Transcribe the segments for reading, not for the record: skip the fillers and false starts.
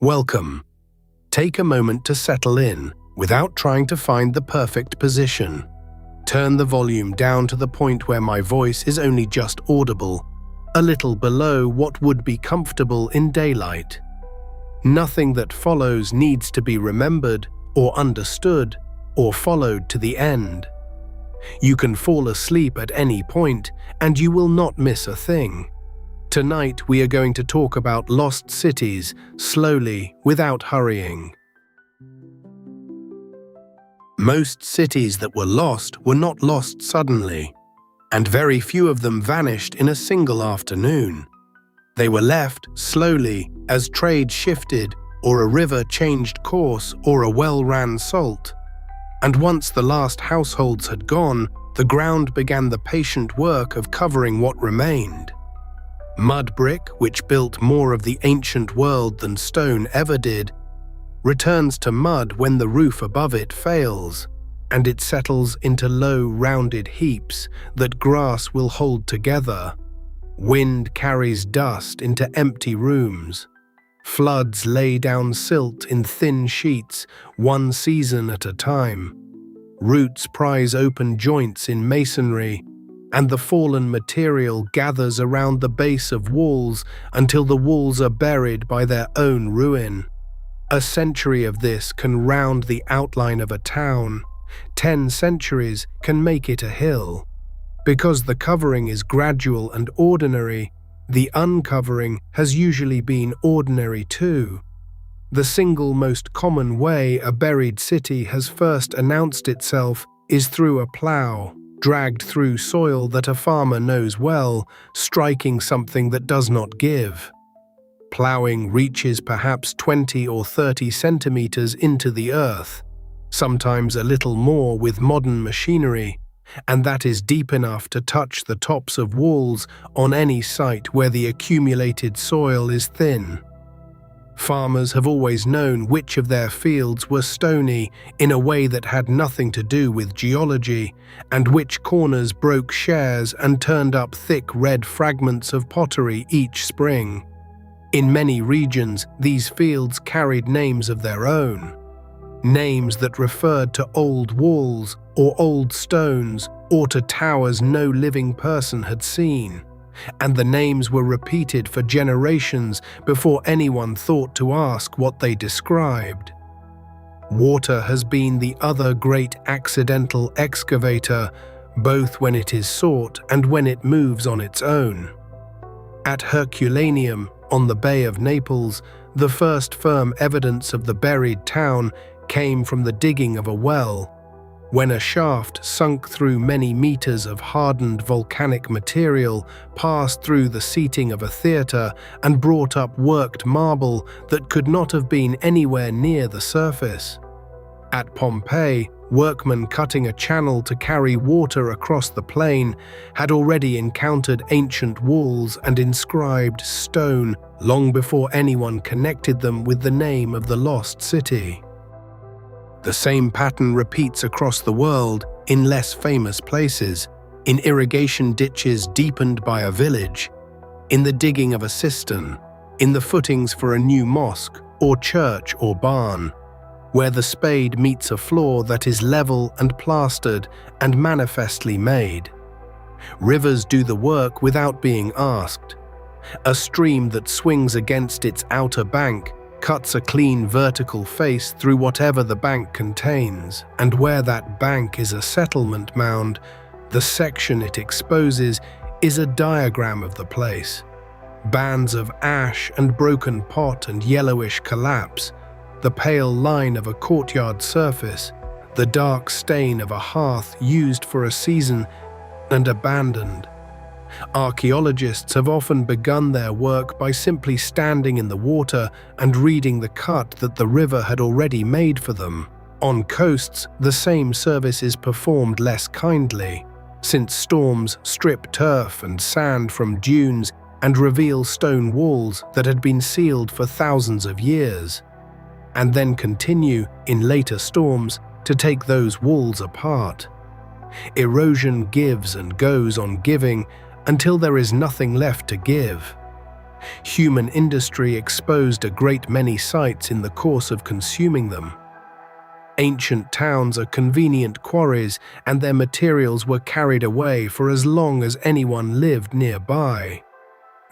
Welcome. Take a moment to settle in without trying to find the perfect position. Turn the volume down to the point where my voice is only just audible, a little below what would be comfortable in daylight. Nothing that follows needs to be remembered or understood or followed to the end. You can fall asleep at any point and you will not miss a thing. Tonight we are going to talk about lost cities, slowly, without hurrying. Most cities that were not lost suddenly, and very few of them vanished in a single afternoon. They were left slowly as trade shifted, or a river changed course, or a well ran salt. And once the last households had gone, the ground began the patient work of covering what remained. Mud brick, which built more of the ancient world than stone ever did, returns to mud when the roof above it fails, and it settles into low, rounded heaps that grass will hold together. Wind carries dust into empty rooms. Floods lay down silt in thin sheets, one season at a time. Roots prise open joints in masonry, and the fallen material gathers around the base of walls until the walls are buried by their own ruin. A century of this can round the outline of a town. 10 centuries can make it a hill. Because the covering is gradual and ordinary, the uncovering has usually been ordinary too. The single most common way a buried city has first announced itself is through a plough, dragged through soil that a farmer knows well, striking something that does not give. Ploughing reaches perhaps 20 or 30 centimeters into the earth, sometimes a little more with modern machinery, and that is deep enough to touch the tops of walls on any site where the accumulated soil is thin. Farmers have always known which of their fields were stony in a way that had nothing to do with geology, and which corners broke shares and turned up thick red fragments of pottery each spring. In many regions, these fields carried names of their own, names that referred to old walls or old stones or to towers no living person had seen. And the names were repeated for generations before anyone thought to ask what they described. Water has been the other great accidental excavator, both when it is sought and when it moves on its own. At Herculaneum, on the Bay of Naples, the first firm evidence of the buried town came from the digging of a well, when a shaft sunk through many meters of hardened volcanic material passed through the seating of a theater and brought up worked marble that could not have been anywhere near the surface. At Pompeii, workmen cutting a channel to carry water across the plain had already encountered ancient walls and inscribed stone long before anyone connected them with the name of the lost city. The same pattern repeats across the world in less famous places, in irrigation ditches deepened by a village, in the digging of a cistern, in the footings for a new mosque or church or barn, where the spade meets a floor that is level and plastered and manifestly made. Rivers do the work without being asked. A stream that swings against its outer bank cuts a clean vertical face through whatever the bank contains, and where that bank is a settlement mound, the section it exposes is a diagram of the place. Bands of ash and broken pot and yellowish collapse, the pale line of a courtyard surface, the dark stain of a hearth used for a season and abandoned. Archaeologists have often begun their work by simply standing in the water and reading the cut that the river had already made for them. On coasts, the same service is performed less kindly, since storms strip turf and sand from dunes and reveal stone walls that had been sealed for thousands of years, and then continue, in later storms, to take those walls apart. Erosion gives and goes on giving until there is nothing left to give. Human industry exposed a great many sites in the course of consuming them. Ancient towns are convenient quarries, and their materials were carried away for as long as anyone lived nearby.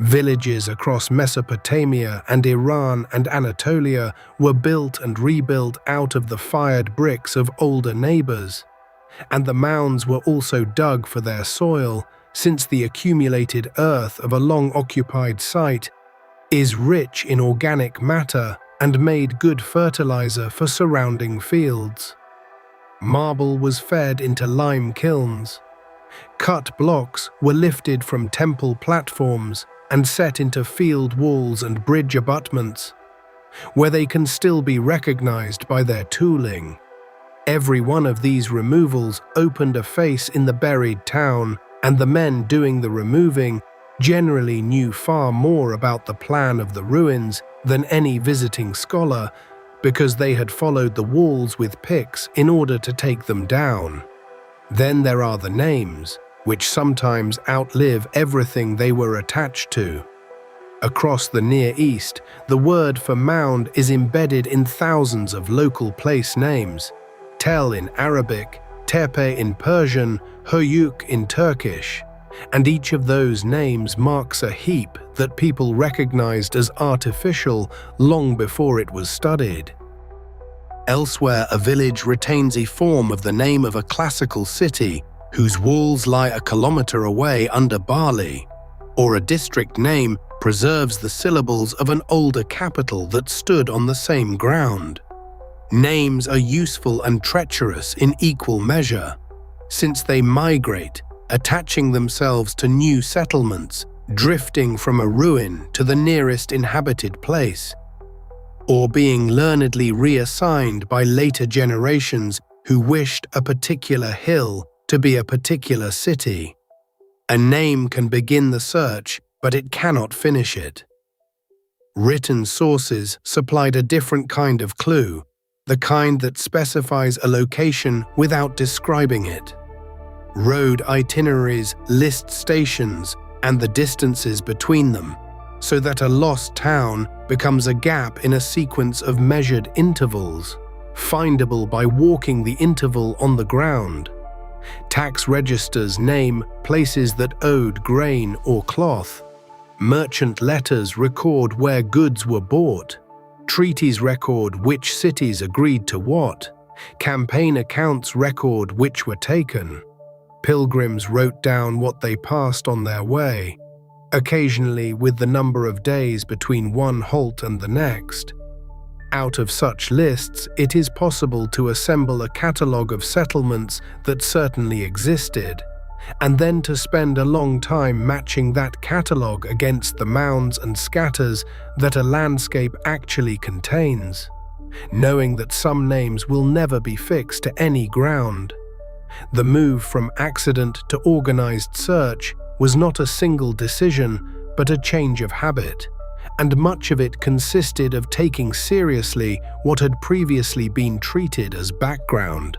Villages across Mesopotamia and Iran and Anatolia were built and rebuilt out of the fired bricks of older neighbors, and the mounds were also dug for their soil, since the accumulated earth of a long-occupied site is rich in organic matter and made good fertilizer for surrounding fields. Marble was fed into lime kilns. Cut blocks were lifted from temple platforms and set into field walls and bridge abutments, where they can still be recognized by their tooling. Every one of these removals opened a face in the buried town, and the men doing the removing generally knew far more about the plan of the ruins than any visiting scholar, because they had followed the walls with picks in order to take them down. Then there are the names, which sometimes outlive everything they were attached to. Across the Near East, the word for mound is embedded in thousands of local place names: Tel in Arabic, Tepe in Persian, Höyük in Turkish, and each of those names marks a heap that people recognized as artificial long before it was studied. Elsewhere, a village retains a form of the name of a classical city whose walls lie a kilometer away under Bali, or a district name preserves the syllables of an older capital that stood on the same ground. Names are useful and treacherous in equal measure, since they migrate, attaching themselves to new settlements, drifting from a ruin to the nearest inhabited place, or being learnedly reassigned by later generations who wished a particular hill to be a particular city. A name can begin the search, but it cannot finish it. Written sources supplied a different kind of clue, the kind that specifies a location without describing it. Road itineraries list stations and the distances between them, so that a lost town becomes a gap in a sequence of measured intervals, findable by walking the interval on the ground. Tax registers name places that owed grain or cloth. Merchant letters record where goods were bought. Treaties record which cities agreed to what. Campaign accounts record which were taken. Pilgrims wrote down what they passed on their way, occasionally with the number of days between one halt and the next. Out of such lists, it is possible to assemble a catalogue of settlements that certainly existed, and then to spend a long time matching that catalogue against the mounds and scatters that a landscape actually contains, knowing that some names will never be fixed to any ground. The move from accident to organized search was not a single decision, but a change of habit, and much of it consisted of taking seriously what had previously been treated as background.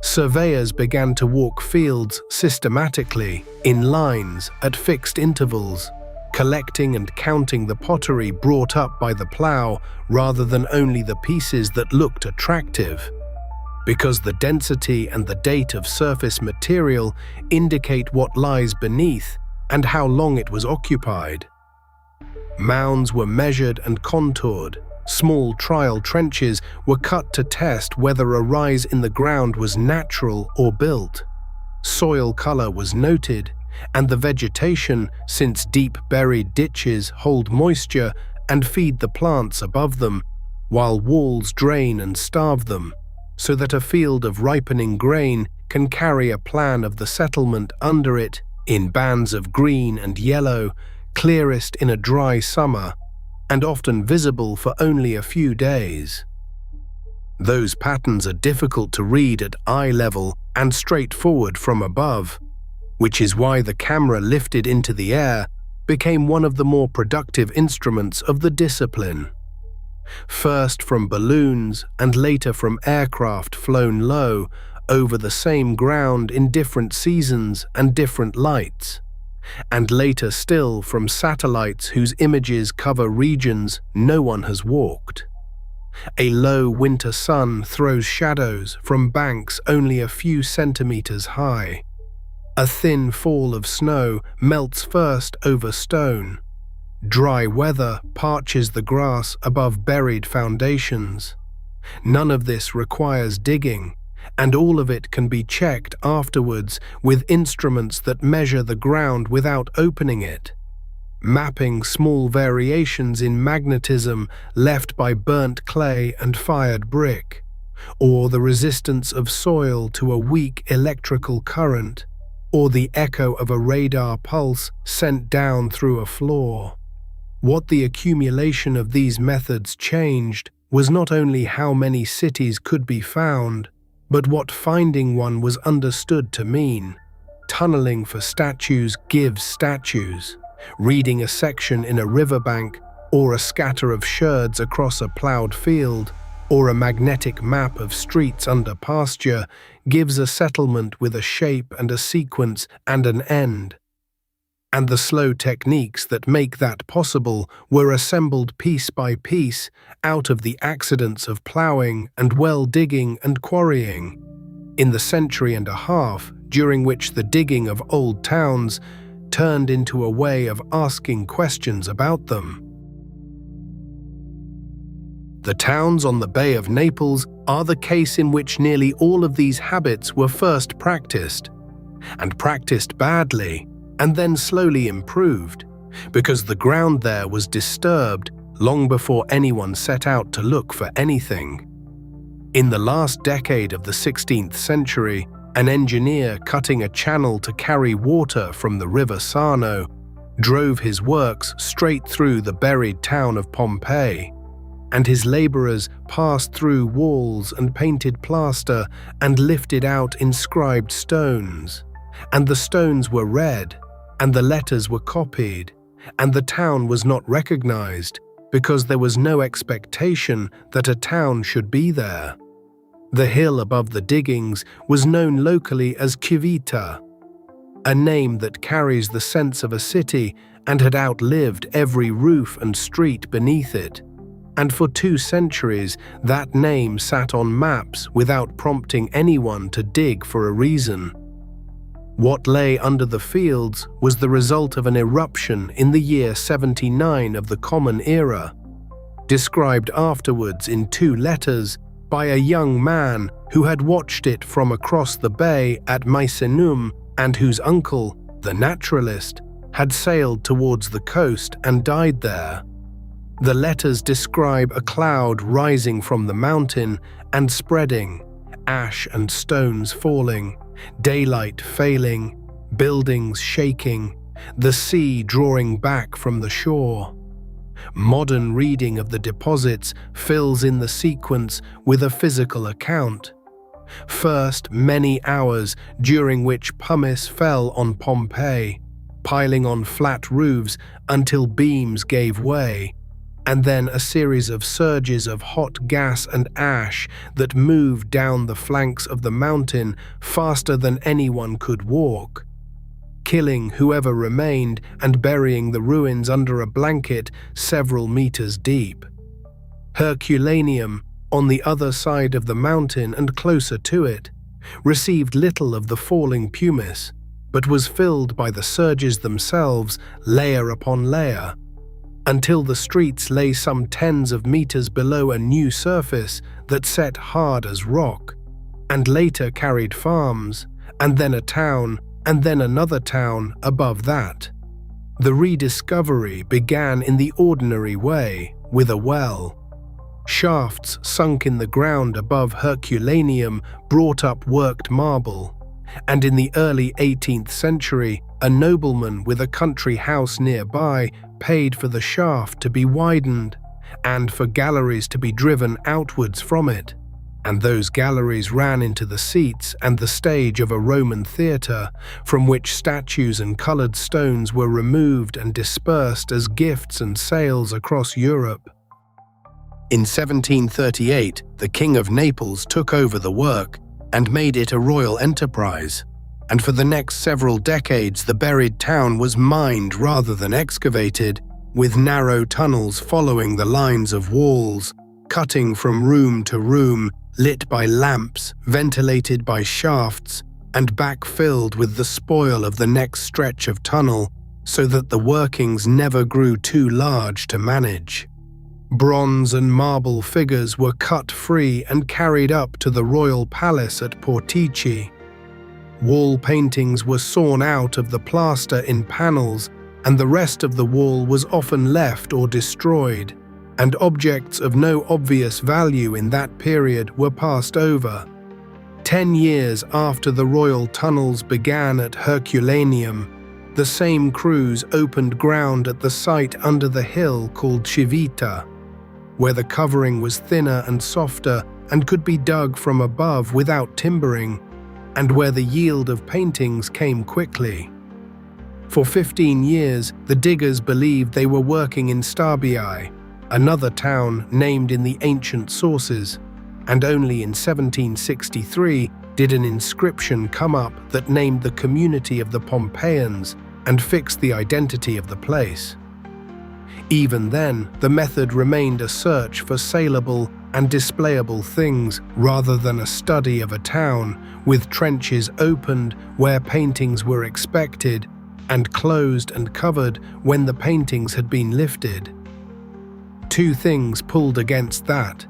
Surveyors began to walk fields systematically, in lines, at fixed intervals, collecting and counting the pottery brought up by the plow rather than only the pieces that looked attractive, because the density and the date of surface material indicate what lies beneath and how long it was occupied. Mounds were measured and contoured. Small trial trenches were cut to test whether a rise in the ground was natural or built. Soil color was noted, and the vegetation, since deep buried ditches hold moisture and feed the plants above them, while walls drain and starve them, so that a field of ripening grain can carry a plan of the settlement under it in bands of green and yellow, clearest in a dry summer, and often visible for only a few days. Those patterns are difficult to read at eye level and straightforward from above, which is why the camera lifted into the air became one of the more productive instruments of the discipline. First from balloons and later from aircraft flown low over the same ground in different seasons and different lights, and later still from satellites whose images cover regions no one has walked. A low winter sun throws shadows from banks only a few centimeters high. A thin fall of snow melts first over stone. Dry weather parches the grass above buried foundations. None of this requires digging, and all of it can be checked afterwards with instruments that measure the ground without opening it, mapping small variations in magnetism left by burnt clay and fired brick, or the resistance of soil to a weak electrical current, or the echo of a radar pulse sent down through a floor. What the accumulation of these methods changed was not only how many cities could be found, but what finding one was understood to mean. Tunneling for statues gives statues. Reading a section in a riverbank, or a scatter of sherds across a ploughed field, or a magnetic map of streets under pasture gives a settlement with a shape and a sequence and an end. And the slow techniques that make that possible were assembled piece by piece out of the accidents of ploughing and well digging and quarrying. In the century and a half during which the digging of old towns turned into a way of asking questions about them. The towns on the Bay of Naples are the case in which nearly all of these habits were first practiced, and practiced badly, and then slowly improved, because the ground there was disturbed long before anyone set out to look for anything. In the last decade of the 16th century, an engineer cutting a channel to carry water from the river Sarno drove his works straight through the buried town of Pompeii, and his laborers passed through walls and painted plaster and lifted out inscribed stones, and the stones were read, and the letters were copied, and the town was not recognized because there was no expectation that a town should be there. The hill above the diggings was known locally as Civita, a name that carries the sense of a city and had outlived every roof and street beneath it. And for 2 centuries, that name sat on maps without prompting anyone to dig for a reason. What lay under the fields was the result of an eruption in the year 79 of the Common Era, described afterwards in 2 letters by a young man who had watched it from across the bay at Misenum and whose uncle, the naturalist, had sailed towards the coast and died there. The letters describe a cloud rising from the mountain and spreading, ash and stones falling, daylight failing, buildings shaking, the sea drawing back from the shore. Modern reading of the deposits fills in the sequence with a physical account. First, many hours during which pumice fell on Pompeii, piling on flat roofs until beams gave way, and then a series of surges of hot gas and ash that moved down the flanks of the mountain faster than anyone could walk, killing whoever remained and burying the ruins under a blanket several meters deep. Herculaneum, on the other side of the mountain and closer to it, received little of the falling pumice, but was filled by the surges themselves, layer upon layer, until the streets lay some tens of meters below a new surface that set hard as rock, and later carried farms, and then a town, and then another town above that. The rediscovery began in the ordinary way, with a well. Shafts sunk in the ground above Herculaneum brought up worked marble, and in the early 18th century, a nobleman with a country house nearby paid for the shaft to be widened and for galleries to be driven outwards from it, and those galleries ran into the seats and the stage of a Roman theatre, from which statues and coloured stones were removed and dispersed as gifts and sales across Europe. In 1738, the King of Naples took over the work and made it a royal enterprise. and for the next several decades the buried town was mined rather than excavated, with narrow tunnels following the lines of walls, cutting from room to room, lit by lamps, ventilated by shafts, and backfilled with the spoil of the next stretch of tunnel, so that the workings never grew too large to manage. Bronze and marble figures were cut free and carried up to the royal palace at Portici. Wall paintings were sawn out of the plaster in panels, and the rest of the wall was often left or destroyed, and objects of no obvious value in that period were passed over. 10 years after the royal tunnels began at Herculaneum, the same crews opened ground at the site under the hill called Civita, where the covering was thinner and softer and could be dug from above without timbering, and where the yield of paintings came quickly. For 15 years, the diggers believed they were working in Stabiae, another town named in the ancient sources, and only in 1763 did an inscription come up that named the community of the Pompeians and fixed the identity of the place. Even then, the method remained a search for saleable and displayable things rather than a study of a town, with trenches opened where paintings were expected and closed and covered when the paintings had been lifted. Two things pulled against that.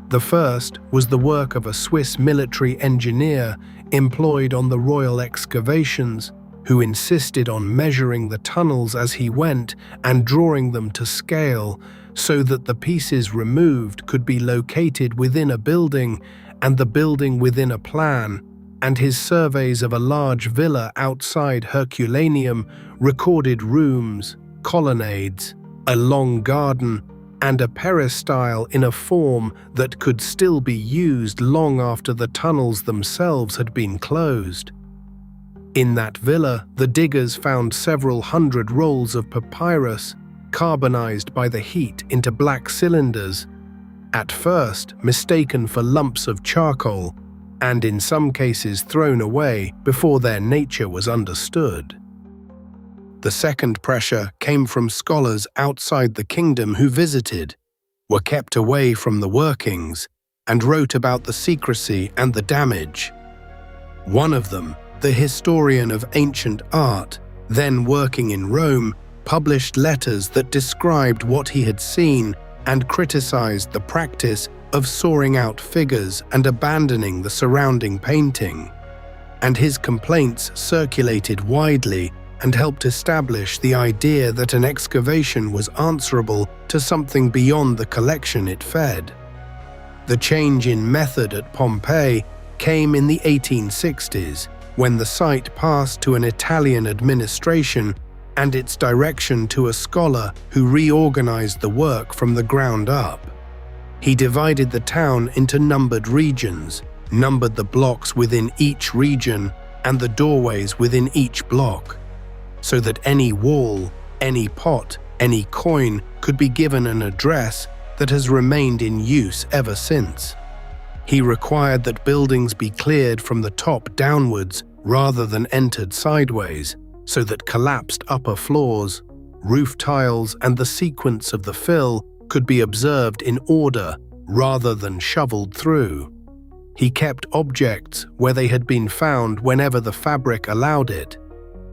The first was the work of a Swiss military engineer employed on the royal excavations, who insisted on measuring the tunnels as he went and drawing them to scale so that the pieces removed could be located within a building and the building within a plan, and his surveys of a large villa outside Herculaneum recorded rooms, colonnades, a long garden, and a peristyle in a form that could still be used long after the tunnels themselves had been closed. In that villa, the diggers found several hundred rolls of papyrus, carbonized by the heat into black cylinders, at first mistaken for lumps of charcoal, and in some cases thrown away before their nature was understood. The second pressure came from scholars outside the kingdom who visited, were kept away from the workings, and wrote about the secrecy and the damage. One of them, the historian of ancient art, then working in Rome, published letters that described what he had seen and criticized the practice of sawing out figures and abandoning the surrounding painting. And his complaints circulated widely and helped establish the idea that an excavation was answerable to something beyond the collection it fed. The change in method at Pompeii came in the 1860s, when the site passed to an Italian administration and its direction to a scholar who reorganized the work from the ground up. He divided the town into numbered regions, numbered the blocks within each region and the doorways within each block, so that any wall, any pot, any coin could be given an address that has remained in use ever since. He required that buildings be cleared from the top downwards rather than entered sideways, so that collapsed upper floors, roof tiles, and the sequence of the fill could be observed in order rather than shoveled through. He kept objects where they had been found whenever the fabric allowed it,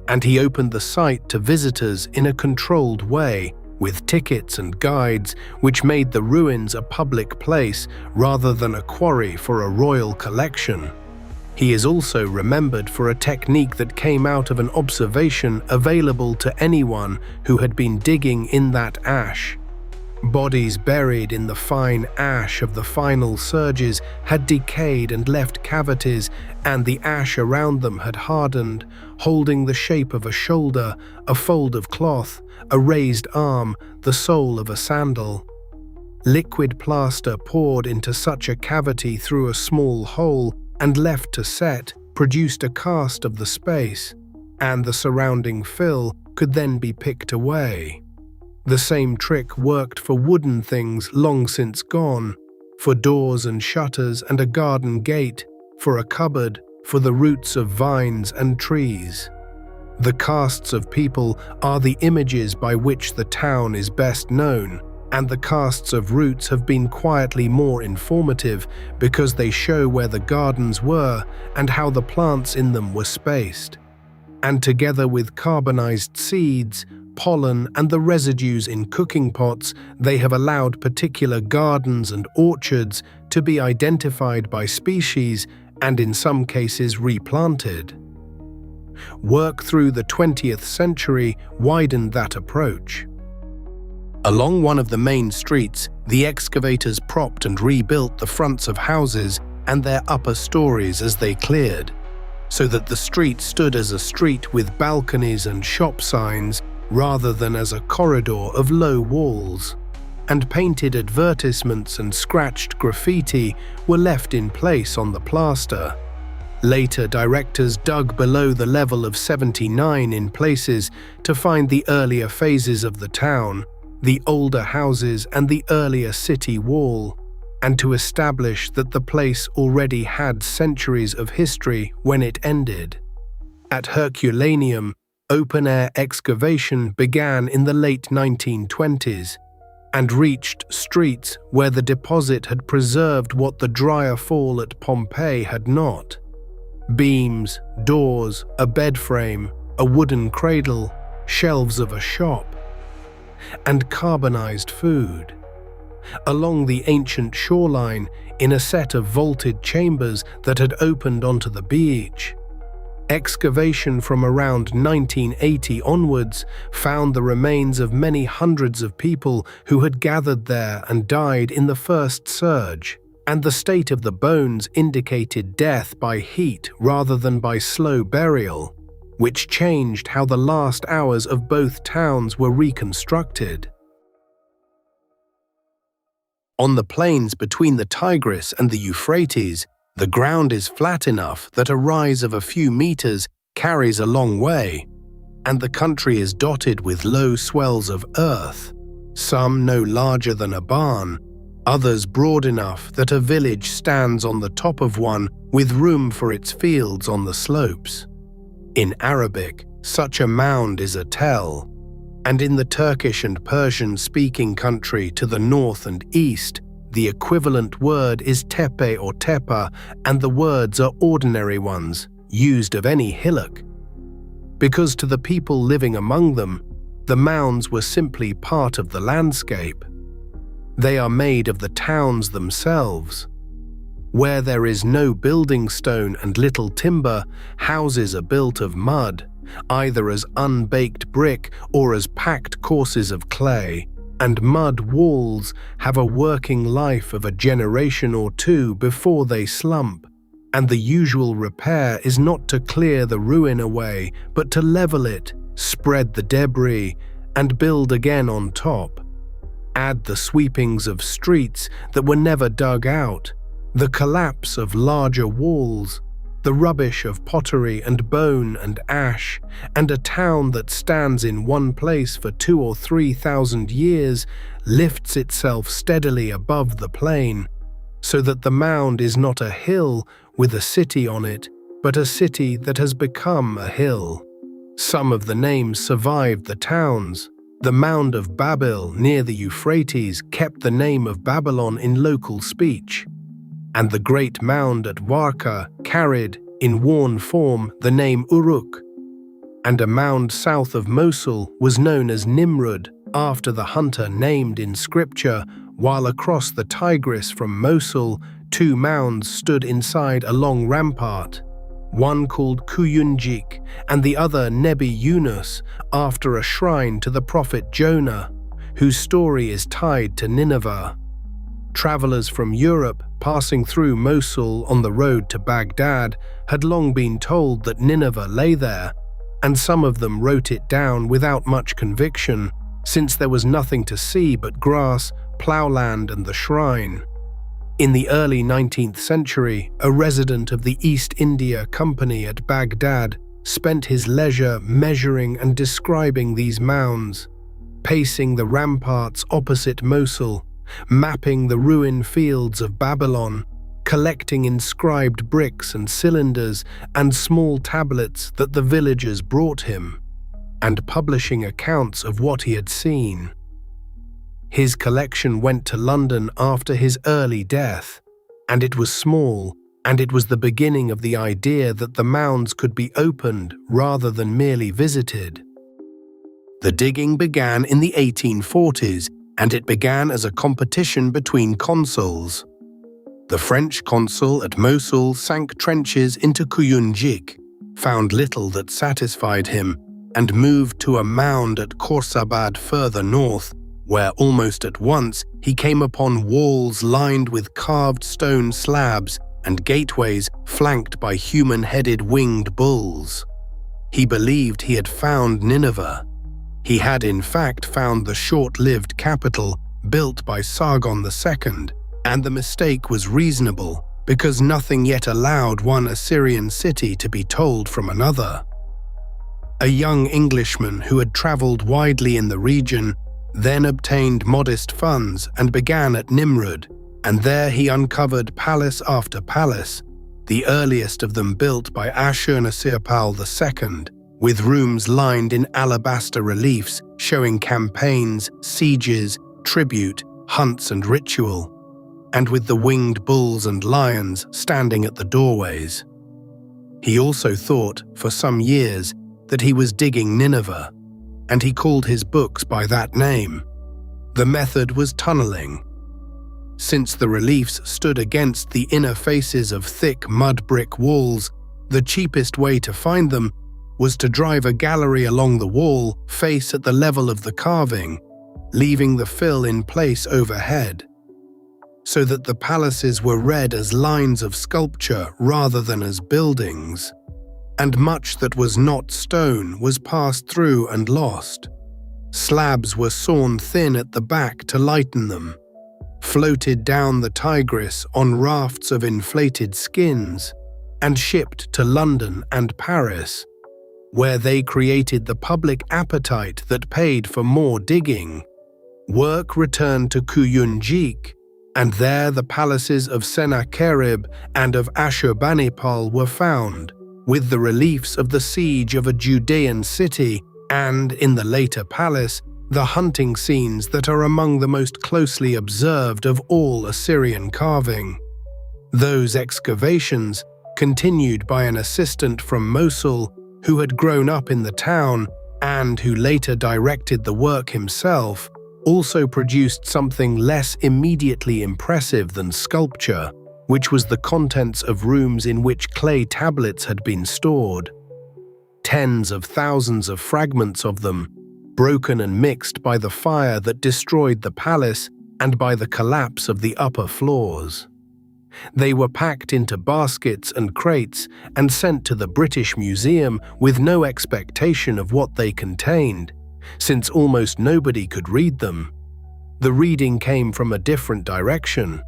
and he opened the site to visitors in a controlled way, with tickets and guides, which made the ruins a public place rather than a quarry for a royal collection. He is also remembered for a technique that came out of an observation available to anyone who had been digging in that ash. Bodies buried in the fine ash of the final surges had decayed and left cavities, and the ash around them had hardened, holding the shape of a shoulder, a fold of cloth, a raised arm, the sole of a sandal. Liquid plaster poured into such a cavity through a small hole and left to set produced a cast of the space, and the surrounding fill could then be picked away. The same trick worked for wooden things long since gone, for doors and shutters and a garden gate, for a cupboard, for the roots of vines and trees. The casts of people are the images by which the town is best known, and the casts of roots have been quietly more informative because they show where the gardens were and how the plants in them were spaced. And together with carbonized seeds, pollen, and the residues in cooking pots, they have allowed particular gardens and orchards to be identified by species and in some cases replanted. Work through the 20th century widened that approach. Along one of the main streets, the excavators propped and rebuilt the fronts of houses and their upper stories as they cleared, so that the street stood as a street with balconies and shop signs rather than as a corridor of low walls, and painted advertisements and scratched graffiti were left in place on the plaster. Later, directors dug below the level of 79 in places to find the earlier phases of the town, the older houses and the earlier city wall, and to establish that the place already had centuries of history when it ended. At Herculaneum, open-air excavation began in the late 1920s and reached streets where the deposit had preserved what the drier fall at Pompeii had not: beams, doors, a bed frame, a wooden cradle, shelves of a shop, and carbonized food. Along the ancient shoreline, in a set of vaulted chambers that had opened onto the beach, excavation from around 1980 onwards found the remains of many hundreds of people who had gathered there and died in the first surge, and the state of the bones indicated death by heat rather than by slow burial, which changed how the last hours of both towns were reconstructed. On the plains between the Tigris and the Euphrates, the ground is flat enough that a rise of a few meters carries a long way, and the country is dotted with low swells of earth, some no larger than a barn, others broad enough that a village stands on the top of one with room for its fields on the slopes. In Arabic, such a mound is a tell, and in the Turkish and Persian-speaking country to the north and east, the equivalent word is tepe or tepa, and the words are ordinary ones, used of any hillock. Because to the people living among them, the mounds were simply part of the landscape. They are made of the towns themselves. Where there is no building stone and little timber, houses are built of mud, either as unbaked brick or as packed courses of clay, and mud walls have a working life of a generation or two before they slump, and the usual repair is not to clear the ruin away, but to level it, spread the debris, and build again on top. Add the sweepings of streets that were never dug out, the collapse of larger walls, the rubbish of pottery and bone and ash, and a town that stands in one place for 2,000 or 3,000 years lifts itself steadily above the plain, so that the mound is not a hill with a city on it, but a city that has become a hill. Some of the names survived the towns. The mound of Babil near the Euphrates kept the name of Babylon in local speech, and the great mound at Warka carried, in worn form, the name Uruk, and a mound south of Mosul was known as Nimrud, after the hunter named in scripture, while across the Tigris from Mosul, 2 mounds stood inside a long rampart, one called Kuyunjik and the other Nebi Yunus, after a shrine to the prophet Jonah, whose story is tied to Nineveh. Travelers from Europe passing through Mosul on the road to Baghdad had long been told that Nineveh lay there, and some of them wrote it down without much conviction, since there was nothing to see but grass, ploughland, and the shrine. In the early 19th century, a resident of the East India Company at Baghdad spent his leisure measuring and describing these mounds, pacing the ramparts opposite Mosul, mapping the ruined fields of Babylon, collecting inscribed bricks and cylinders and small tablets that the villagers brought him, and publishing accounts of what he had seen. His collection went to London after his early death, and it was small, and it was the beginning of the idea that the mounds could be opened rather than merely visited. The digging began in the 1840s, and it began as a competition between consuls. The French consul at Mosul sank trenches into Kuyunjik, found little that satisfied him, and moved to a mound at Khorsabad further north, where almost at once he came upon walls lined with carved stone slabs and gateways flanked by human-headed winged bulls. He believed he had found Nineveh. He had in fact found the short-lived capital built by Sargon II, and the mistake was reasonable because nothing yet allowed one Assyrian city to be told from another. A young Englishman who had traveled widely in the region then obtained modest funds and began at Nimrud, and there he uncovered palace after palace, the earliest of them built by Ashurnasirpal II, with rooms lined in alabaster reliefs showing campaigns, sieges, tribute, hunts and ritual, and with the winged bulls and lions standing at the doorways. He also thought, for some years, that he was digging Nineveh, and he called his books by that name. The method was tunneling. Since the reliefs stood against the inner faces of thick mud brick walls, the cheapest way to find them was to drive a gallery along the wall face at the level of the carving, leaving the fill in place overhead, so that the palaces were read as lines of sculpture rather than as buildings, and much that was not stone was passed through and lost. Slabs were sawn thin at the back to lighten them, floated down the Tigris on rafts of inflated skins, and shipped to London and Paris, where they created the public appetite that paid for more digging. Work returned to Kuyunjik, and there the palaces of Sennacherib and of Ashurbanipal were found, with the reliefs of the siege of a Judean city, and, in the later palace, the hunting scenes that are among the most closely observed of all Assyrian carving. Those excavations, continued by an assistant from Mosul who had grown up in the town and who later directed the work himself, also produced something less immediately impressive than sculpture, which was the contents of rooms in which clay tablets had been stored. Tens of thousands of fragments of them, broken and mixed by the fire that destroyed the palace and by the collapse of the upper floors. They were packed into baskets and crates and sent to the British Museum with no expectation of what they contained, since almost nobody could read them. The reading came from a different direction.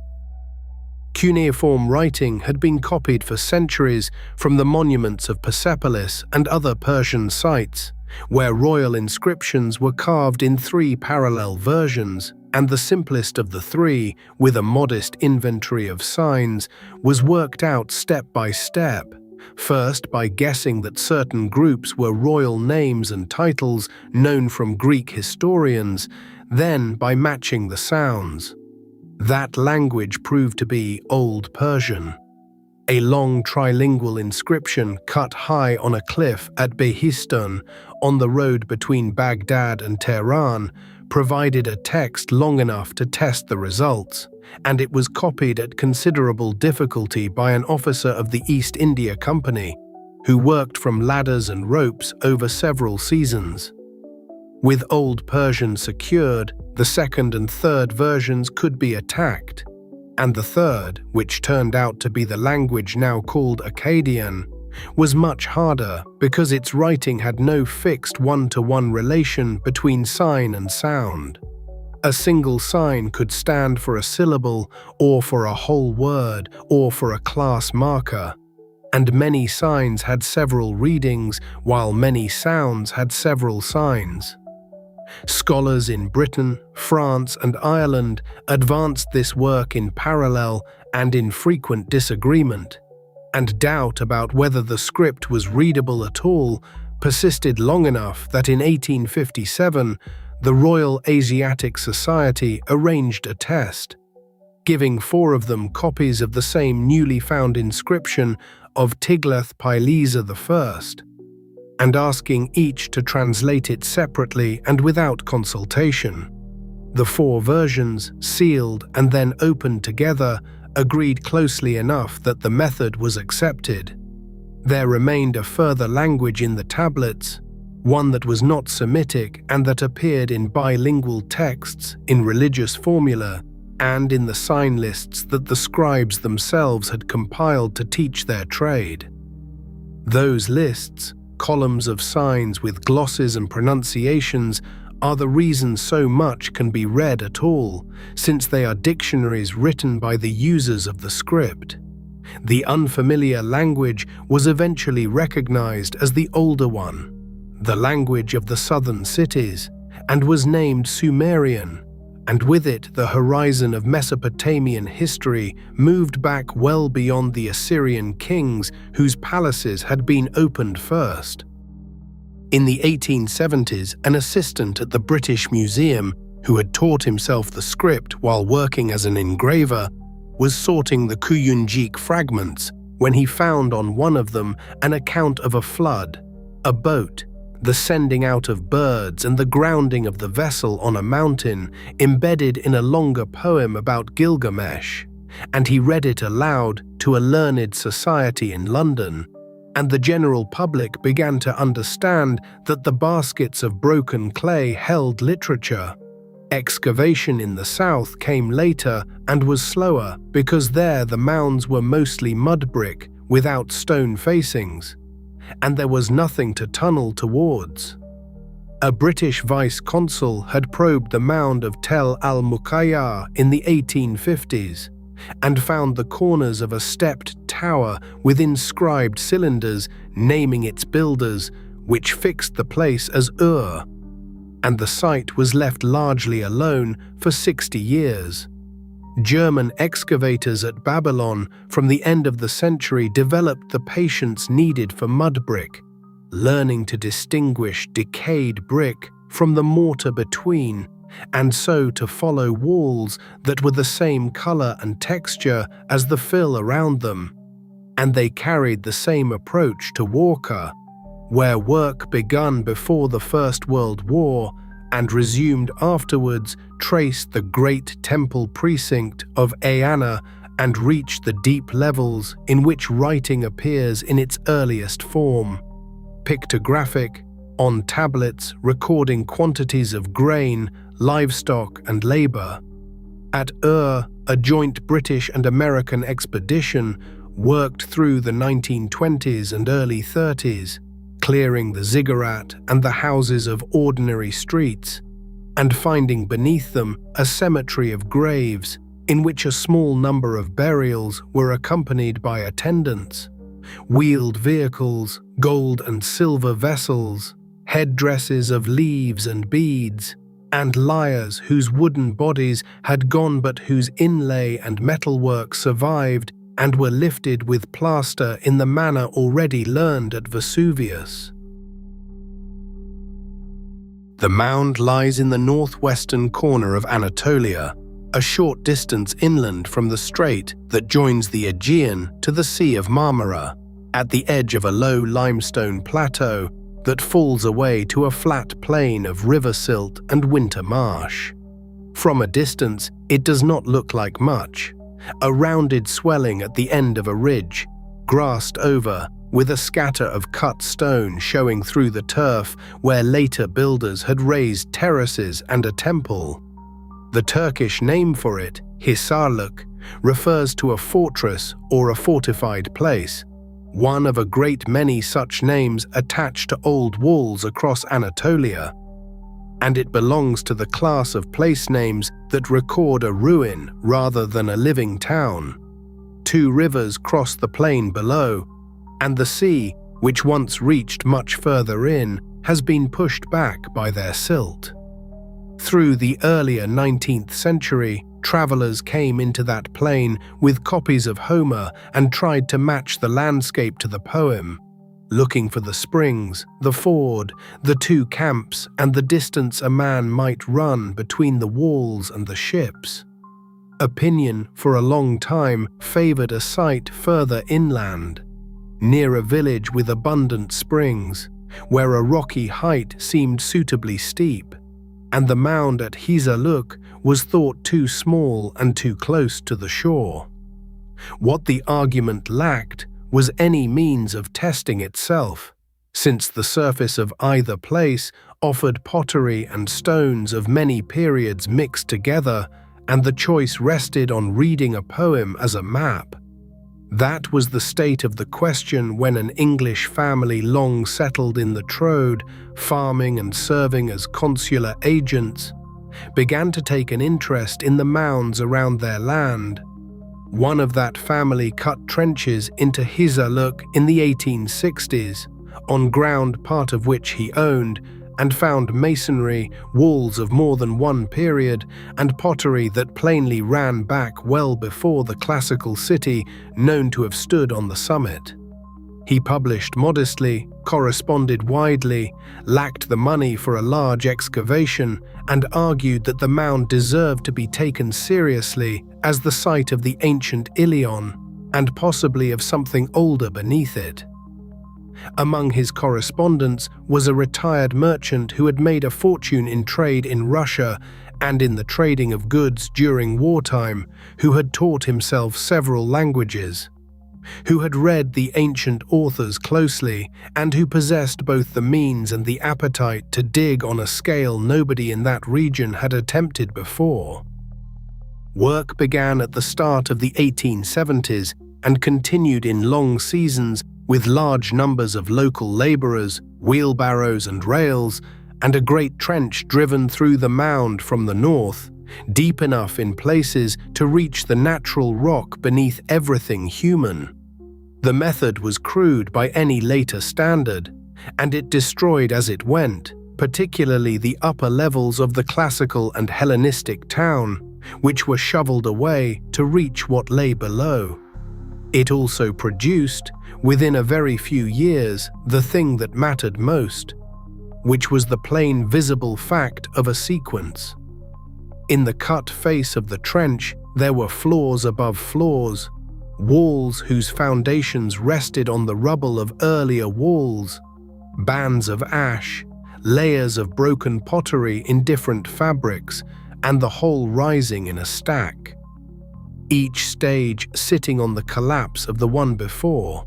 Cuneiform writing had been copied for centuries from the monuments of Persepolis and other Persian sites, where royal inscriptions were carved in 3 parallel versions, and the simplest of the 3, with a modest inventory of signs, was worked out step by step, first by guessing that certain groups were royal names and titles known from Greek historians, then by matching the sounds. That language proved to be Old Persian. A long trilingual inscription cut high on a cliff at Behistun, on the road between Baghdad and Tehran, provided a text long enough to test the results, and it was copied at considerable difficulty by an officer of the East India Company, who worked from ladders and ropes over several seasons. With Old Persian secured, the second and third versions could be attacked, and the third, which turned out to be the language now called Akkadian, was much harder because its writing had no fixed one-to-one relation between sign and sound. A single sign could stand for a syllable, or for a whole word, or for a class marker, and many signs had several readings, while many sounds had several signs. Scholars in Britain, France, and Ireland advanced this work in parallel and in frequent disagreement, and doubt about whether the script was readable at all persisted long enough that in 1857 the Royal Asiatic Society arranged a test, giving 4 of them copies of the same newly found inscription of Tiglath-Pileser I, and asking each to translate it separately and without consultation. The 4 versions, sealed and then opened together, agreed closely enough that the method was accepted. There remained a further language in the tablets, one that was not Semitic and that appeared in bilingual texts, in religious formula, and in the sign lists that the scribes themselves had compiled to teach their trade. Those lists, columns of signs with glosses and pronunciations, are the reason so much can be read at all, since they are dictionaries written by the users of the script. The unfamiliar language was eventually recognized as the older one, the language of the southern cities, and was named Sumerian, and with it the horizon of Mesopotamian history moved back well beyond the Assyrian kings whose palaces had been opened first. In the 1870s, an assistant at the British Museum, who had taught himself the script while working as an engraver, was sorting the Kuyunjik fragments when he found on one of them an account of a flood, a boat, the sending out of birds and the grounding of the vessel on a mountain embedded in a longer poem about Gilgamesh, and he read it aloud to a learned society in London, and the general public began to understand that the baskets of broken clay held literature. Excavation in the south came later and was slower because there the mounds were mostly mud brick without stone facings, and there was nothing to tunnel towards. A British vice-consul had probed the mound of Tel al-Muqayya in the 1850s and found the corners of a stepped tower with inscribed cylinders naming its builders, which fixed the place as Ur, and the site was left largely alone for 60 years. German excavators at Babylon from the end of the century developed the patience needed for mud brick, learning to distinguish decayed brick from the mortar between, and so to follow walls that were the same color and texture as the fill around them. And they carried the same approach to Walker, where work begun before the First World War and resumed afterwards traced the great temple precinct of Eanna and reached the deep levels in which writing appears in its earliest form, pictographic, on tablets recording quantities of grain, livestock and labor. At Ur, a joint British and American expedition worked through the 1920s and early 30s, clearing the ziggurat and the houses of ordinary streets, and finding beneath them a cemetery of graves in which a small number of burials were accompanied by attendants, wheeled vehicles, gold and silver vessels, headdresses of leaves and beads, and lyres whose wooden bodies had gone but whose inlay and metalwork survived and were lifted with plaster in the manner already learned at Vesuvius. The mound lies in the northwestern corner of Anatolia, a short distance inland from the strait that joins the Aegean to the Sea of Marmara, at the edge of a low limestone plateau that falls away to a flat plain of river silt and winter marsh. From a distance, it does not look like much, a rounded swelling at the end of a ridge, grassed over, with a scatter of cut stone showing through the turf where later builders had raised terraces and a temple. The Turkish name for it, Hisarlık, refers to a fortress or a fortified place, one of a great many such names attached to old walls across Anatolia, and it belongs to the class of place names that record a ruin rather than a living town. 2 rivers cross the plain below, and the sea, which once reached much further in, has been pushed back by their silt. Through the earlier 19th century, travelers came into that plain with copies of Homer and tried to match the landscape to the poem, looking for the springs, the ford, the two camps, and the distance a man might run between the walls and the ships. Opinion for a long time favored a site further inland, near a village with abundant springs, where a rocky height seemed suitably steep, and the mound at Hizaluk was thought too small and too close to the shore. What the argument lacked was any means of testing itself, since the surface of either place offered pottery and stones of many periods mixed together, and the choice rested on reading a poem as a map. That was the state of the question when an English family long settled in the Trode, farming and serving as consular agents, began to take an interest in the mounds around their land. One of that family cut trenches into Hizaluk in the 1860s, on ground part of which he owned, and found masonry, walls of more than one period, and pottery that plainly ran back well before the classical city known to have stood on the summit. He published modestly, corresponded widely, lacked the money for a large excavation, and argued that the mound deserved to be taken seriously as the site of the ancient Ilion, and possibly of something older beneath it. Among his correspondents was a retired merchant who had made a fortune in trade in Russia and in the trading of goods during wartime, who had taught himself several languages, who had read the ancient authors closely, and who possessed both the means and the appetite to dig on a scale nobody in that region had attempted before. Work began at the start of the 1870s and continued in long seasons with large numbers of local labourers, wheelbarrows and rails, and a great trench driven through the mound from the north, deep enough in places to reach the natural rock beneath everything human. The method was crude by any later standard, and it destroyed as it went, particularly the upper levels of the classical and Hellenistic town, which were shoveled away to reach what lay below. It also produced, within a very few years, the thing that mattered most, which was the plain visible fact of a sequence. In the cut face of the trench, there were floors above floors, walls whose foundations rested on the rubble of earlier walls, bands of ash, layers of broken pottery in different fabrics, and the whole rising in a stack, each stage sitting on the collapse of the one before.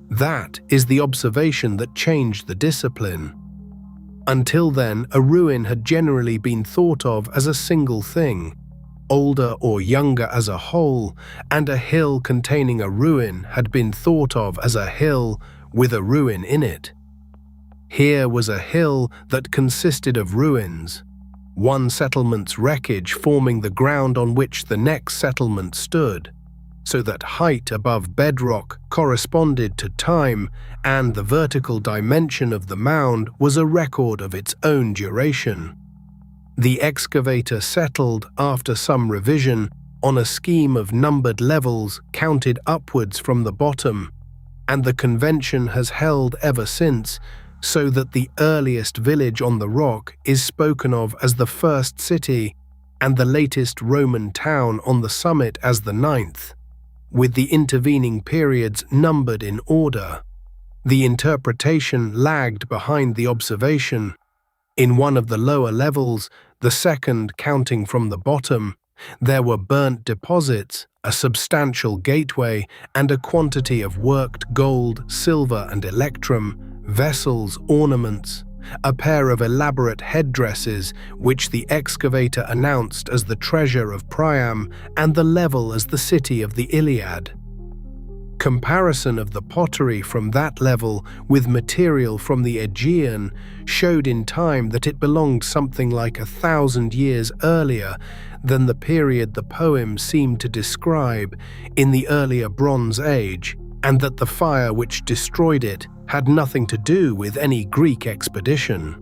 That is the observation that changed the discipline. Until then, a ruin had generally been thought of as a single thing, older or younger as a whole, and a hill containing a ruin had been thought of as a hill with a ruin in it. Here was a hill that consisted of ruins, one settlement's wreckage forming the ground on which the next settlement stood, so that height above bedrock corresponded to time, and the vertical dimension of the mound was a record of its own duration. The excavator settled, after some revision, on a scheme of numbered levels counted upwards from the bottom, and the convention has held ever since, so that the earliest village on the rock is spoken of as the first city, and the latest Roman town on the summit as the 9th, with the intervening periods numbered in order. The interpretation lagged behind the observation. In one of the lower levels, the second counting from the bottom, there were burnt deposits, a substantial gateway, and a quantity of worked gold, silver, and electrum, vessels, ornaments, a pair of elaborate headdresses which the excavator announced as the treasure of Priam, and the level as the city of the Iliad. Comparison of the pottery from that level with material from the Aegean showed in time that it belonged something like 1,000 years earlier than the period the poem seemed to describe in the earlier Bronze Age, and that the fire which destroyed it had nothing to do with any Greek expedition.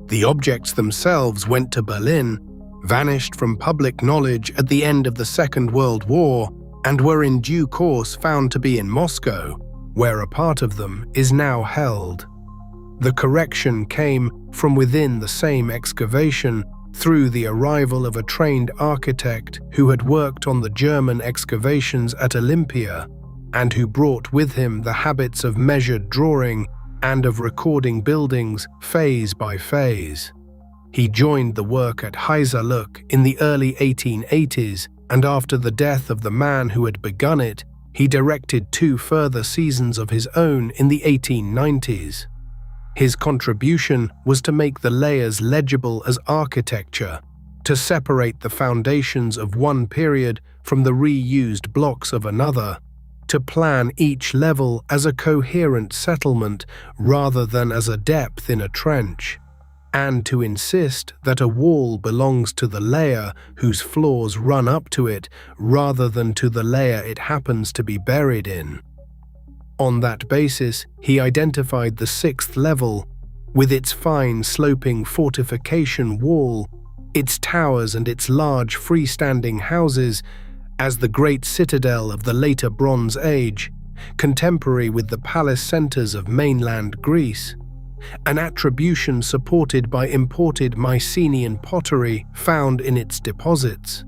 The objects themselves went to Berlin, vanished from public knowledge at the end of the Second World War, and were in due course found to be in Moscow, where a part of them is now held. The correction came from within the same excavation through the arrival of a trained architect who had worked on the German excavations at Olympia, and who brought with him the habits of measured drawing and of recording buildings phase by phase. He joined the work at Heiserluck in the early 1880s, and after the death of the man who had begun it, he directed 2 further seasons of his own in the 1890s. His contribution was to make the layers legible as architecture, to separate the foundations of one period from the reused blocks of another, to plan each level as a coherent settlement rather than as a depth in a trench, and to insist that a wall belongs to the layer whose floors run up to it rather than to the layer it happens to be buried in. On that basis, he identified the 6th level, with its fine sloping fortification wall, its towers and its large freestanding houses, as the great citadel of the later Bronze Age, contemporary with the palace centers of mainland Greece, an attribution supported by imported Mycenaean pottery found in its deposits.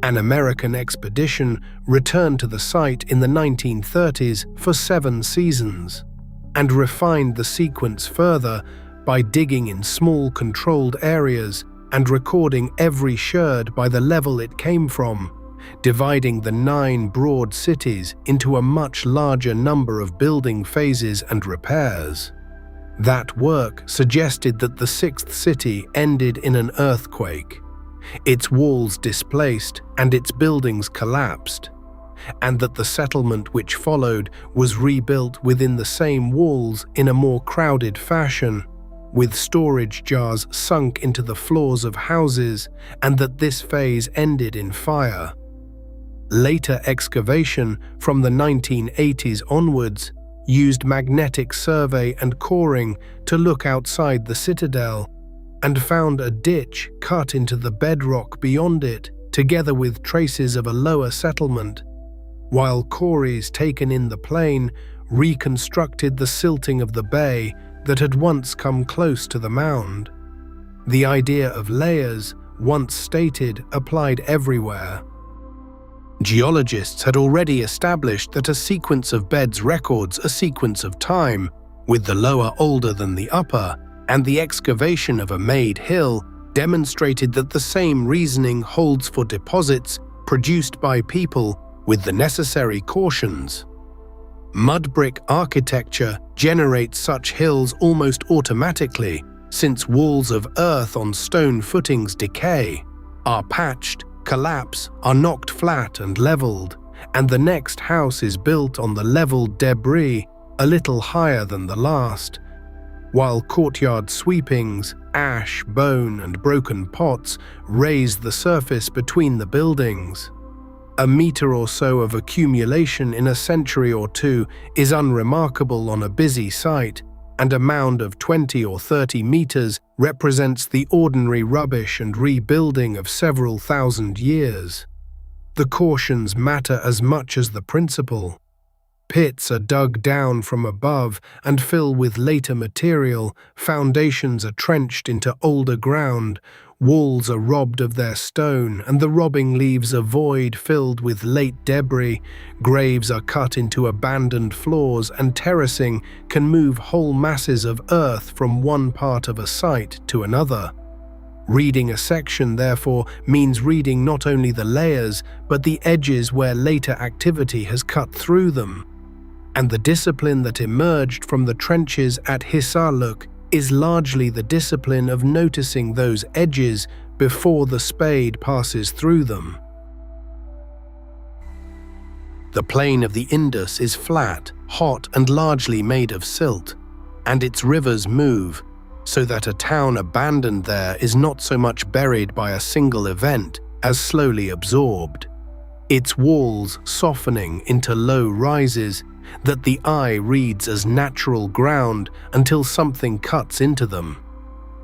An American expedition returned to the site in the 1930s for 7 seasons, and refined the sequence further by digging in small controlled areas and recording every sherd by the level it came from, dividing the 9 broad cities into a much larger number of building phases and repairs. That work suggested that the 6th city ended in an earthquake, its walls displaced and its buildings collapsed, and that the settlement which followed was rebuilt within the same walls in a more crowded fashion, with storage jars sunk into the floors of houses, and that this phase ended in fire. Later excavation from the 1980s onwards used magnetic survey and coring to look outside the citadel, and found a ditch cut into the bedrock beyond it, together with traces of a lower settlement, while quarries taken in the plain reconstructed the silting of the bay that had once come close to the mound. The idea of layers, once stated, applied everywhere. Geologists had already established that a sequence of beds records a sequence of time, with the lower older than the upper, and the excavation of a made hill demonstrated that the same reasoning holds for deposits produced by people with the necessary cautions. Mud brick architecture generates such hills almost automatically, since walls of earth on stone footings decay, are patched, collapse, are knocked flat and leveled, and the next house is built on the leveled debris a little higher than the last, while courtyard sweepings, ash, bone, and broken pots raise the surface between the buildings. A meter or so of accumulation in a century or two is unremarkable on a busy site, and a mound of 20 or 30 meters represents the ordinary rubbish and rebuilding of several thousand years. The cautions matter as much as the principle. Pits are dug down from above and fill with later material, foundations are trenched into older ground, walls are robbed of their stone, and the robbing leaves a void filled with late debris, graves are cut into abandoned floors, and terracing can move whole masses of earth from one part of a site to another. Reading a section, therefore, means reading not only the layers, but the edges where later activity has cut through them. And the discipline that emerged from the trenches at Heiserluck is largely the discipline of noticing those edges before the spade passes through them. The plain of the Indus is flat, hot, and largely made of silt, and its rivers move, so that a town abandoned there is not so much buried by a single event as slowly absorbed, its walls softening into low rises that the eye reads as natural ground until something cuts into them.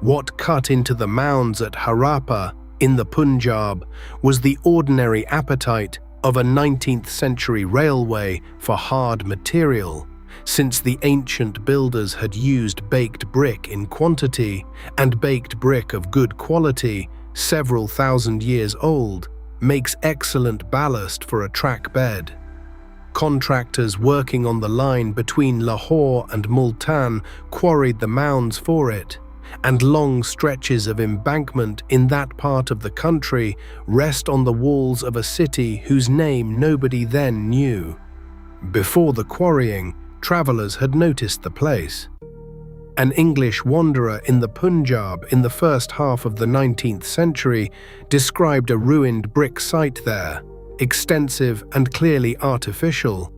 What cut into the mounds at Harappa in the Punjab was the ordinary appetite of a 19th century railway for hard material, since the ancient builders had used baked brick in quantity, and baked brick of good quality, several thousand years old, makes excellent ballast for a track bed. Contractors working on the line between Lahore and Multan quarried the mounds for it, and long stretches of embankment in that part of the country rest on the walls of a city whose name nobody then knew. Before the quarrying, travelers had noticed the place. An English wanderer in the Punjab in the first half of the 19th century described a ruined brick site there, extensive and clearly artificial,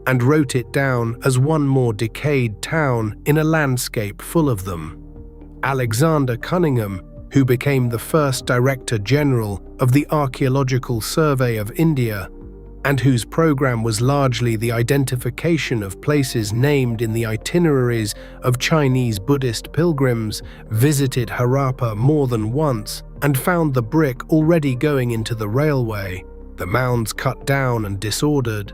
and wrote it down as one more decayed town in a landscape full of them. Alexander Cunningham, who became the first Director General of the Archaeological Survey of India, and whose program was largely the identification of places named in the itineraries of Chinese Buddhist pilgrims, visited Harappa more than once and found the brick already going into the railway, the mounds cut down and disordered.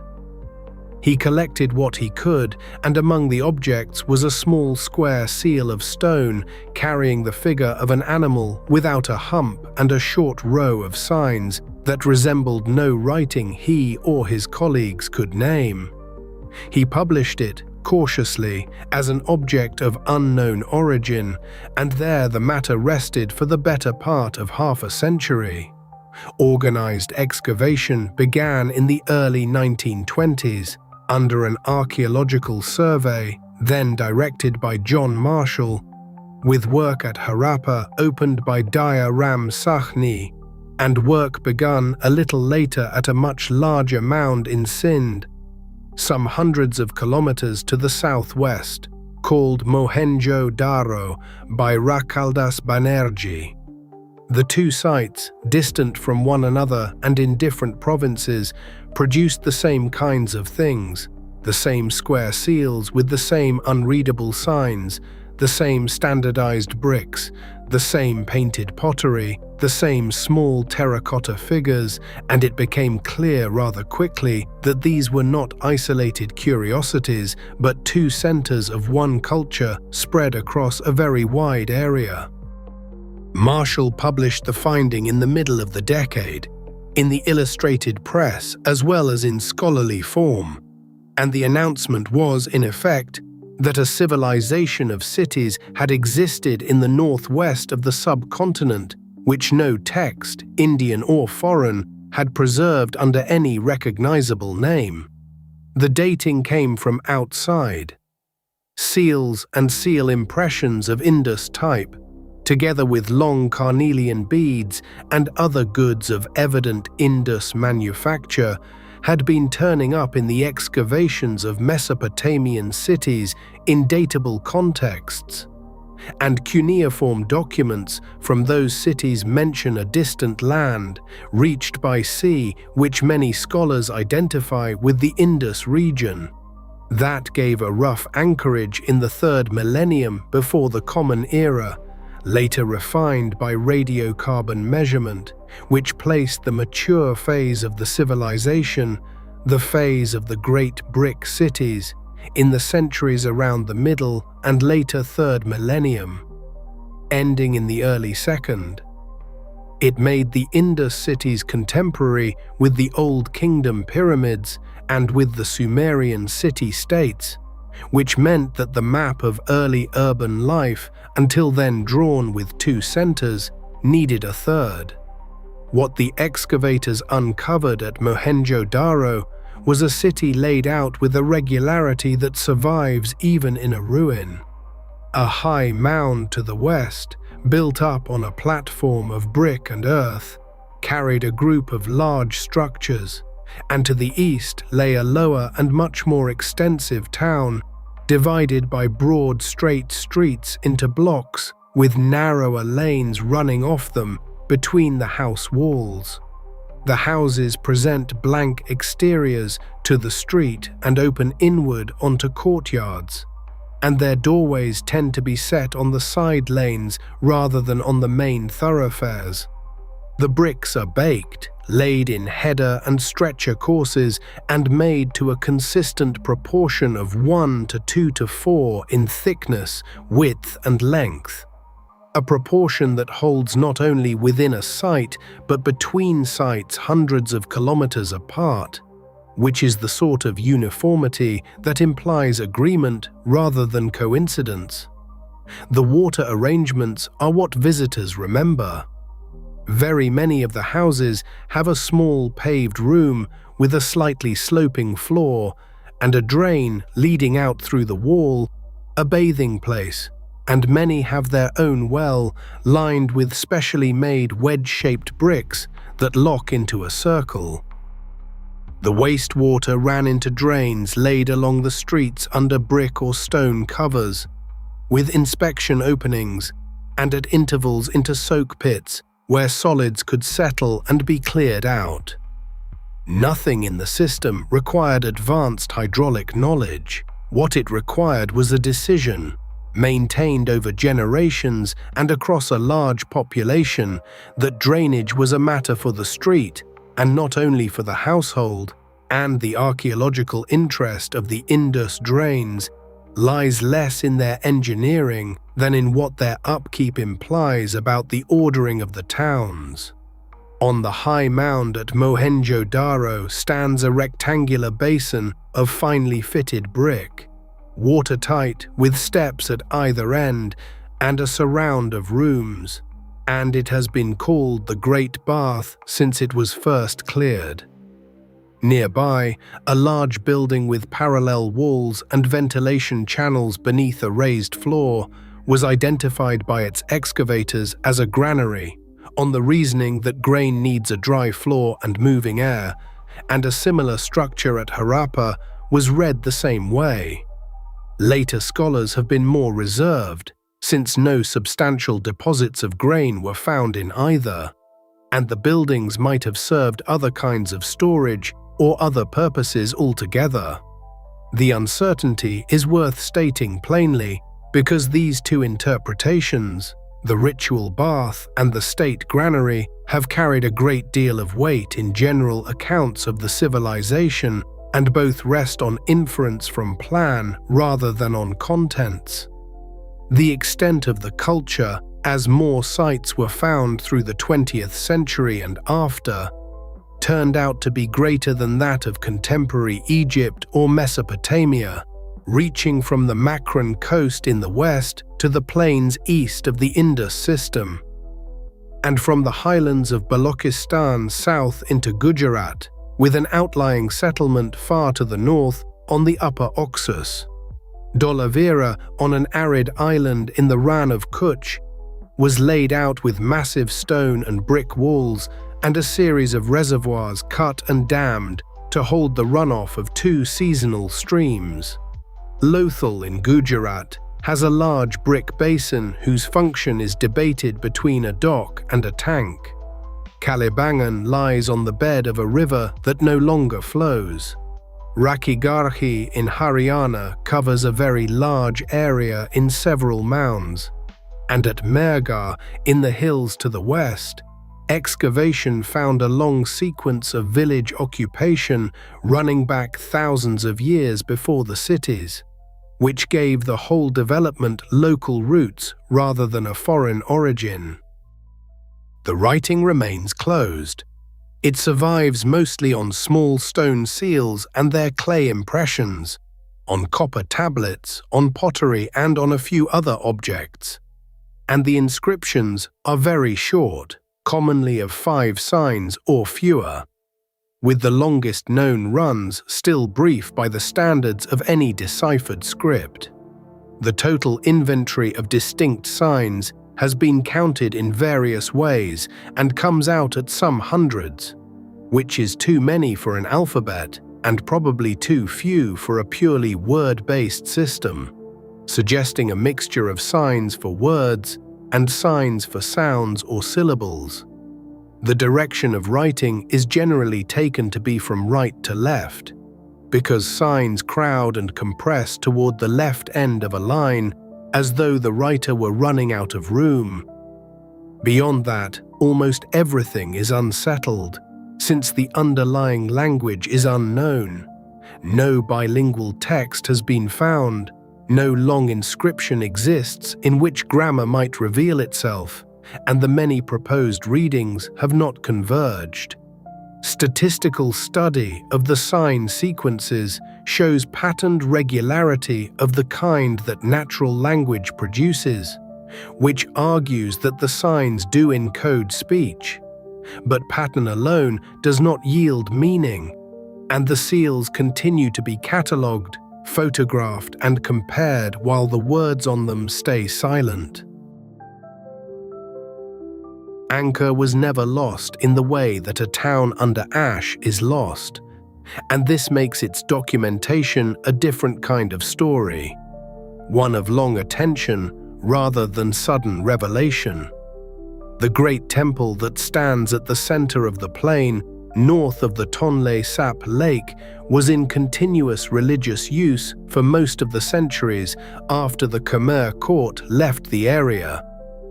He collected what he could, and among the objects was a small square seal of stone carrying the figure of an animal without a hump and a short row of signs that resembled no writing he or his colleagues could name. He published it, cautiously, as an object of unknown origin, and there the matter rested for the better part of half a century. Organized excavation began in the early 1920s, under an archaeological survey, then directed by John Marshall, with work at Harappa opened by Daya Ram Sahni, and work begun a little later at a much larger mound in Sindh, some hundreds of kilometers to the southwest, called Mohenjo-Daro by Rakaldas Banerjee. The two sites, distant from one another and in different provinces, produced the same kinds of things, the same square seals with the same unreadable signs, the same standardized bricks, the same painted pottery, the same small terracotta figures, and it became clear rather quickly that these were not isolated curiosities, but two centers of one culture spread across a very wide area. Marshall published the finding in the middle of the decade, in the illustrated press as well as in scholarly form, and the announcement was, in effect, that a civilization of cities had existed in the northwest of the subcontinent which no text, Indian or foreign, had preserved under any recognizable name. The dating came from outside. Seals and seal impressions of Indus type, together with long carnelian beads and other goods of evident Indus manufacture, had been turning up in the excavations of Mesopotamian cities in datable contexts, and cuneiform documents from those cities mention a distant land, reached by sea, which many scholars identify with the Indus region. That gave a rough anchorage in the 3rd millennium before the Common Era, later refined by radiocarbon measurement, which placed the mature phase of the civilization, the phase of the great brick cities, in the centuries around the middle and later 3rd millennium, ending in the early 2nd. It made the Indus cities contemporary with the Old Kingdom pyramids and with the Sumerian city-states, which meant that the map of early urban life, until then drawn with 2 centers, needed a third. What the excavators uncovered at Mohenjo-Daro was a city laid out with a regularity that survives even in a ruin. A high mound to the west, built up on a platform of brick and earth, carried a group of large structures, and to the east lay a lower and much more extensive town, divided by broad straight streets into blocks with narrower lanes running off them between the house walls. The houses present blank exteriors to the street and open inward onto courtyards, and their doorways tend to be set on the side lanes rather than on the main thoroughfares. The bricks are baked, laid in header and stretcher courses, and made to a consistent proportion of 1 to 2 to 4 in thickness, width, and length. A proportion that holds not only within a site, but between sites hundreds of kilometers apart, which is the sort of uniformity that implies agreement rather than coincidence. The water arrangements are what visitors remember. Very many of the houses have a small paved room with a slightly sloping floor and a drain leading out through the wall, a bathing place, and many have their own well lined with specially made wedge-shaped bricks that lock into a circle. The wastewater ran into drains laid along the streets under brick or stone covers, with inspection openings, and at intervals into soak pits where solids could settle and be cleared out. Nothing in the system required advanced hydraulic knowledge. What it required was a decision, maintained over generations and across a large population, that drainage was a matter for the street and not only for the household, and the archaeological interest of the Indus drains lies less in their engineering than in what their upkeep implies about the ordering of the towns. On the high mound at Mohenjo-Daro stands a rectangular basin of finely fitted brick, watertight with steps at either end and a surround of rooms, and it has been called the Great Bath since it was first cleared. Nearby, a large building with parallel walls and ventilation channels beneath a raised floor was identified by its excavators as a granary, on the reasoning that grain needs a dry floor and moving air, and a similar structure at Harappa was read the same way. Later scholars have been more reserved, since no substantial deposits of grain were found in either, and the buildings might have served other kinds of storage or other purposes altogether. The uncertainty is worth stating plainly because these two interpretations, the ritual bath and the state granary, have carried a great deal of weight in general accounts of the civilization, and both rest on inference from plan rather than on contents. The extent of the culture, as more sites were found through the 20th century and after, turned out to be greater than that of contemporary Egypt or Mesopotamia, reaching from the Makran coast in the west to the plains east of the Indus system, and from the highlands of Balochistan south into Gujarat, with an outlying settlement far to the north on the upper Oxus. Dolavira, on an arid island in the Rann of Kutch, was laid out with massive stone and brick walls and a series of reservoirs cut and dammed to hold the runoff of two seasonal streams. Lothal in Gujarat has a large brick basin whose function is debated between a dock and a tank. Kalibangan lies on the bed of a river that no longer flows. Rakhigarhi in Haryana covers a very large area in several mounds, and at Mergar in the hills to the west, excavation found a long sequence of village occupation running back thousands of years before the cities, which gave the whole development local roots rather than a foreign origin. The writing remains closed. It survives mostly on small stone seals and their clay impressions, on copper tablets, on pottery, and on a few other objects. And the inscriptions are very short, commonly of 5 signs or fewer, with the longest known runs still brief by the standards of any deciphered script. The total inventory of distinct signs has been counted in various ways and comes out at some hundreds, which is too many for an alphabet and probably too few for a purely word-based system, suggesting a mixture of signs for words and signs for sounds or syllables. The direction of writing is generally taken to be from right to left, because signs crowd and compress toward the left end of a line as though the writer were running out of room. Beyond that, almost everything is unsettled, since the underlying language is unknown. No bilingual text has been found, no long inscription exists in which grammar might reveal itself, and the many proposed readings have not converged. Statistical study of the sign sequences shows patterned regularity of the kind that natural language produces, which argues that the signs do encode speech. But pattern alone does not yield meaning, and the seals continue to be catalogued, photographed, and compared while the words on them stay silent. Angkor was never lost in the way that a town under ash is lost, and this makes its documentation a different kind of story, one of long attention rather than sudden revelation. The great temple that stands at the center of the plain, north of the Tonle Sap Lake, was in continuous religious use for most of the centuries after the Khmer court left the area.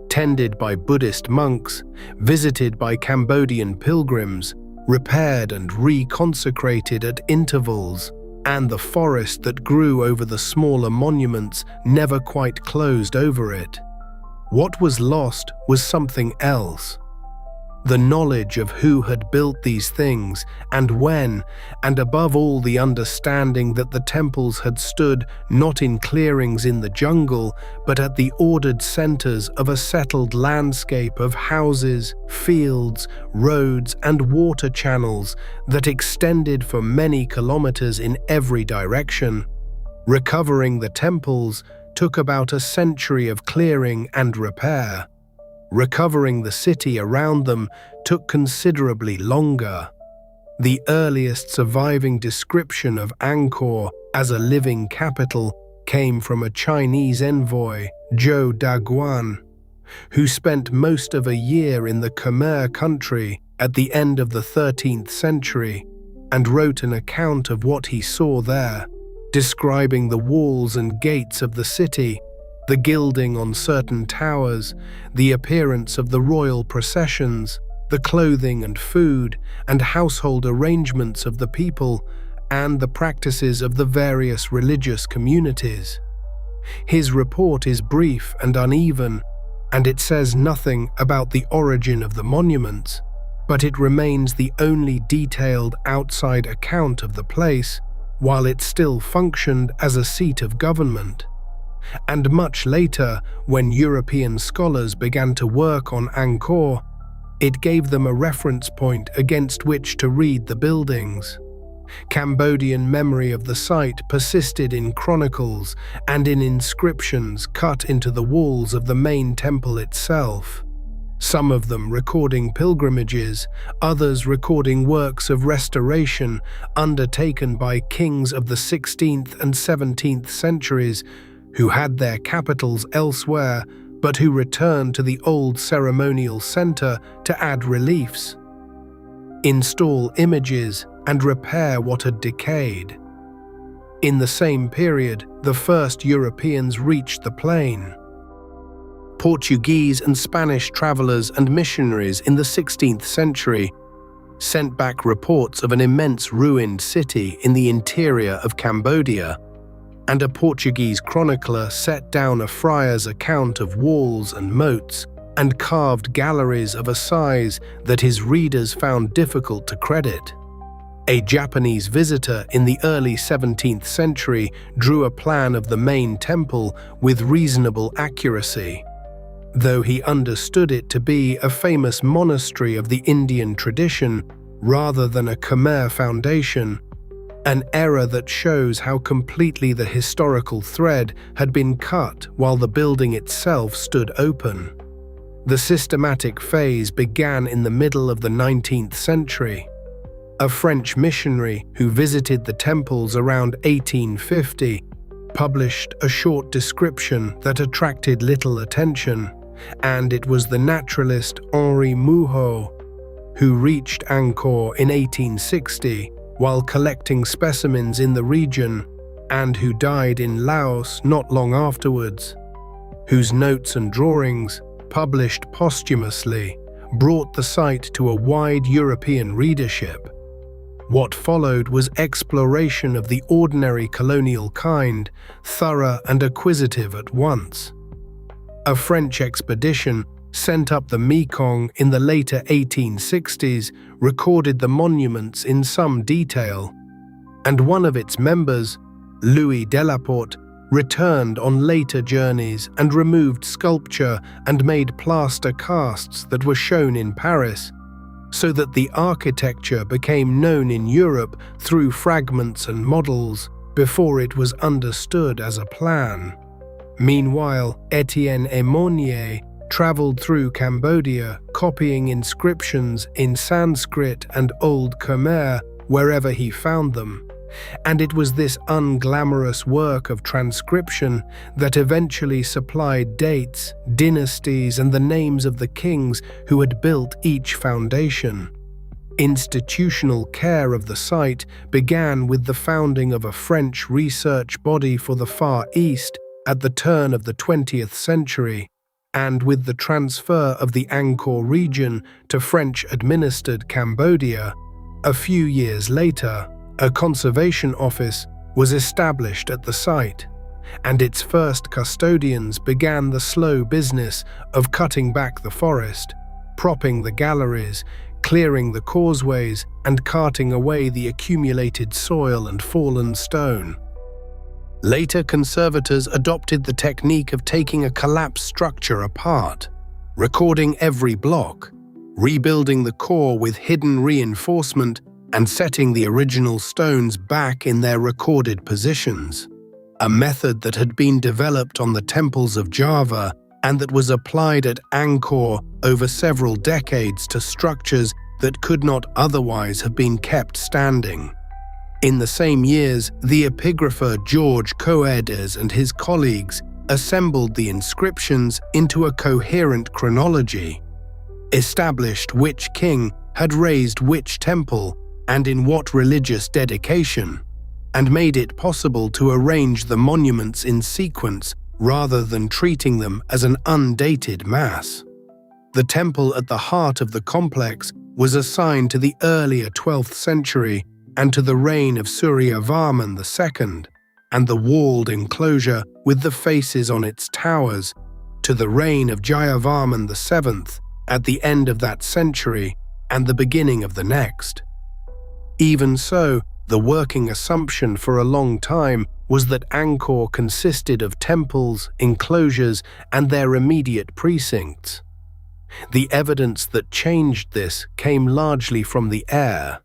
Tended by Buddhist monks, visited by Cambodian pilgrims, repaired and reconsecrated at intervals, and the forest that grew over the smaller monuments never quite closed over it. What was lost was something else. The knowledge of who had built these things and when, and above all the understanding that the temples had stood not in clearings in the jungle, but at the ordered centers of a settled landscape of houses, fields, roads, and water channels that extended for many kilometers in every direction. Recovering the temples took about a century of clearing and repair. Recovering the city around them took considerably longer. The earliest surviving description of Angkor as a living capital came from a Chinese envoy, Zhou Daguan, who spent most of a year in the Khmer country at the end of the 13th century and wrote an account of what he saw there, describing the walls and gates of the city, the gilding on certain towers, the appearance of the royal processions, the clothing and food and household arrangements of the people, and the practices of the various religious communities. His report is brief and uneven, and it says nothing about the origin of the monuments, but it remains the only detailed outside account of the place, while it still functioned as a seat of government. And much later, when European scholars began to work on Angkor, it gave them a reference point against which to read the buildings. Cambodian memory of the site persisted in chronicles and in inscriptions cut into the walls of the main temple itself, some of them recording pilgrimages, others recording works of restoration undertaken by kings of the 16th and 17th centuries who had their capitals elsewhere but who returned to the old ceremonial center to add reliefs, install images, and repair what had decayed. In the same period, the first Europeans reached the plain. Portuguese and Spanish travelers and missionaries in the 16th century sent back reports of an immense ruined city in the interior of Cambodia, and a Portuguese chronicler set down a friar's account of walls and moats and carved galleries of a size that his readers found difficult to credit. A Japanese visitor in the early 17th century drew a plan of the main temple with reasonable accuracy, though he understood it to be a famous monastery of the Indian tradition rather than a Khmer foundation, an error that shows how completely the historical thread had been cut while the building itself stood open. The systematic phase began in the middle of the 19th century. A French missionary who visited the temples around 1850 published a short description that attracted little attention, and it was the naturalist Henri Mouhot who reached Angkor in 1860 while collecting specimens in the region, and who died in Laos not long afterwards, whose notes and drawings, published posthumously, brought the site to a wide European readership. What followed was exploration of the ordinary colonial kind, thorough and acquisitive at once. A French expedition sent up the Mekong in the later 1860s recorded the monuments in some detail, and one of its members, Louis Delaporte, returned on later journeys and removed sculpture and made plaster casts that were shown in Paris, so that the architecture became known in Europe through fragments and models before it was understood as a plan. Meanwhile, Étienne Aymonier traveled through Cambodia, copying inscriptions in Sanskrit and Old Khmer wherever he found them, and it was this unglamorous work of transcription that eventually supplied dates, dynasties, and the names of the kings who had built each foundation. Institutional care of the site began with the founding of a French research body for the Far East at the turn of the 20th century, and with the transfer of the Angkor region to French-administered Cambodia. A few years later, a conservation office was established at the site, and its first custodians began the slow business of cutting back the forest, propping the galleries, clearing the causeways, and carting away the accumulated soil and fallen stone. Later conservators adopted the technique of taking a collapsed structure apart, recording every block, rebuilding the core with hidden reinforcement, and setting the original stones back in their recorded positions, a method that had been developed on the temples of Java and that was applied at Angkor over several decades to structures that could not otherwise have been kept standing. In the same years, the epigrapher George Coedes and his colleagues assembled the inscriptions into a coherent chronology, established which king had raised which temple and in what religious dedication, and made it possible to arrange the monuments in sequence rather than treating them as an undated mass. The temple at the heart of the complex was assigned to the earlier 12th century and to the reign of Suryavarman II, and the walled enclosure with the faces on its towers to the reign of Jayavarman VII at the end of that century and the beginning of the next. Even so, the working assumption for a long time was that Angkor consisted of temples, enclosures, and their immediate precincts. The evidence that changed this came largely from the air.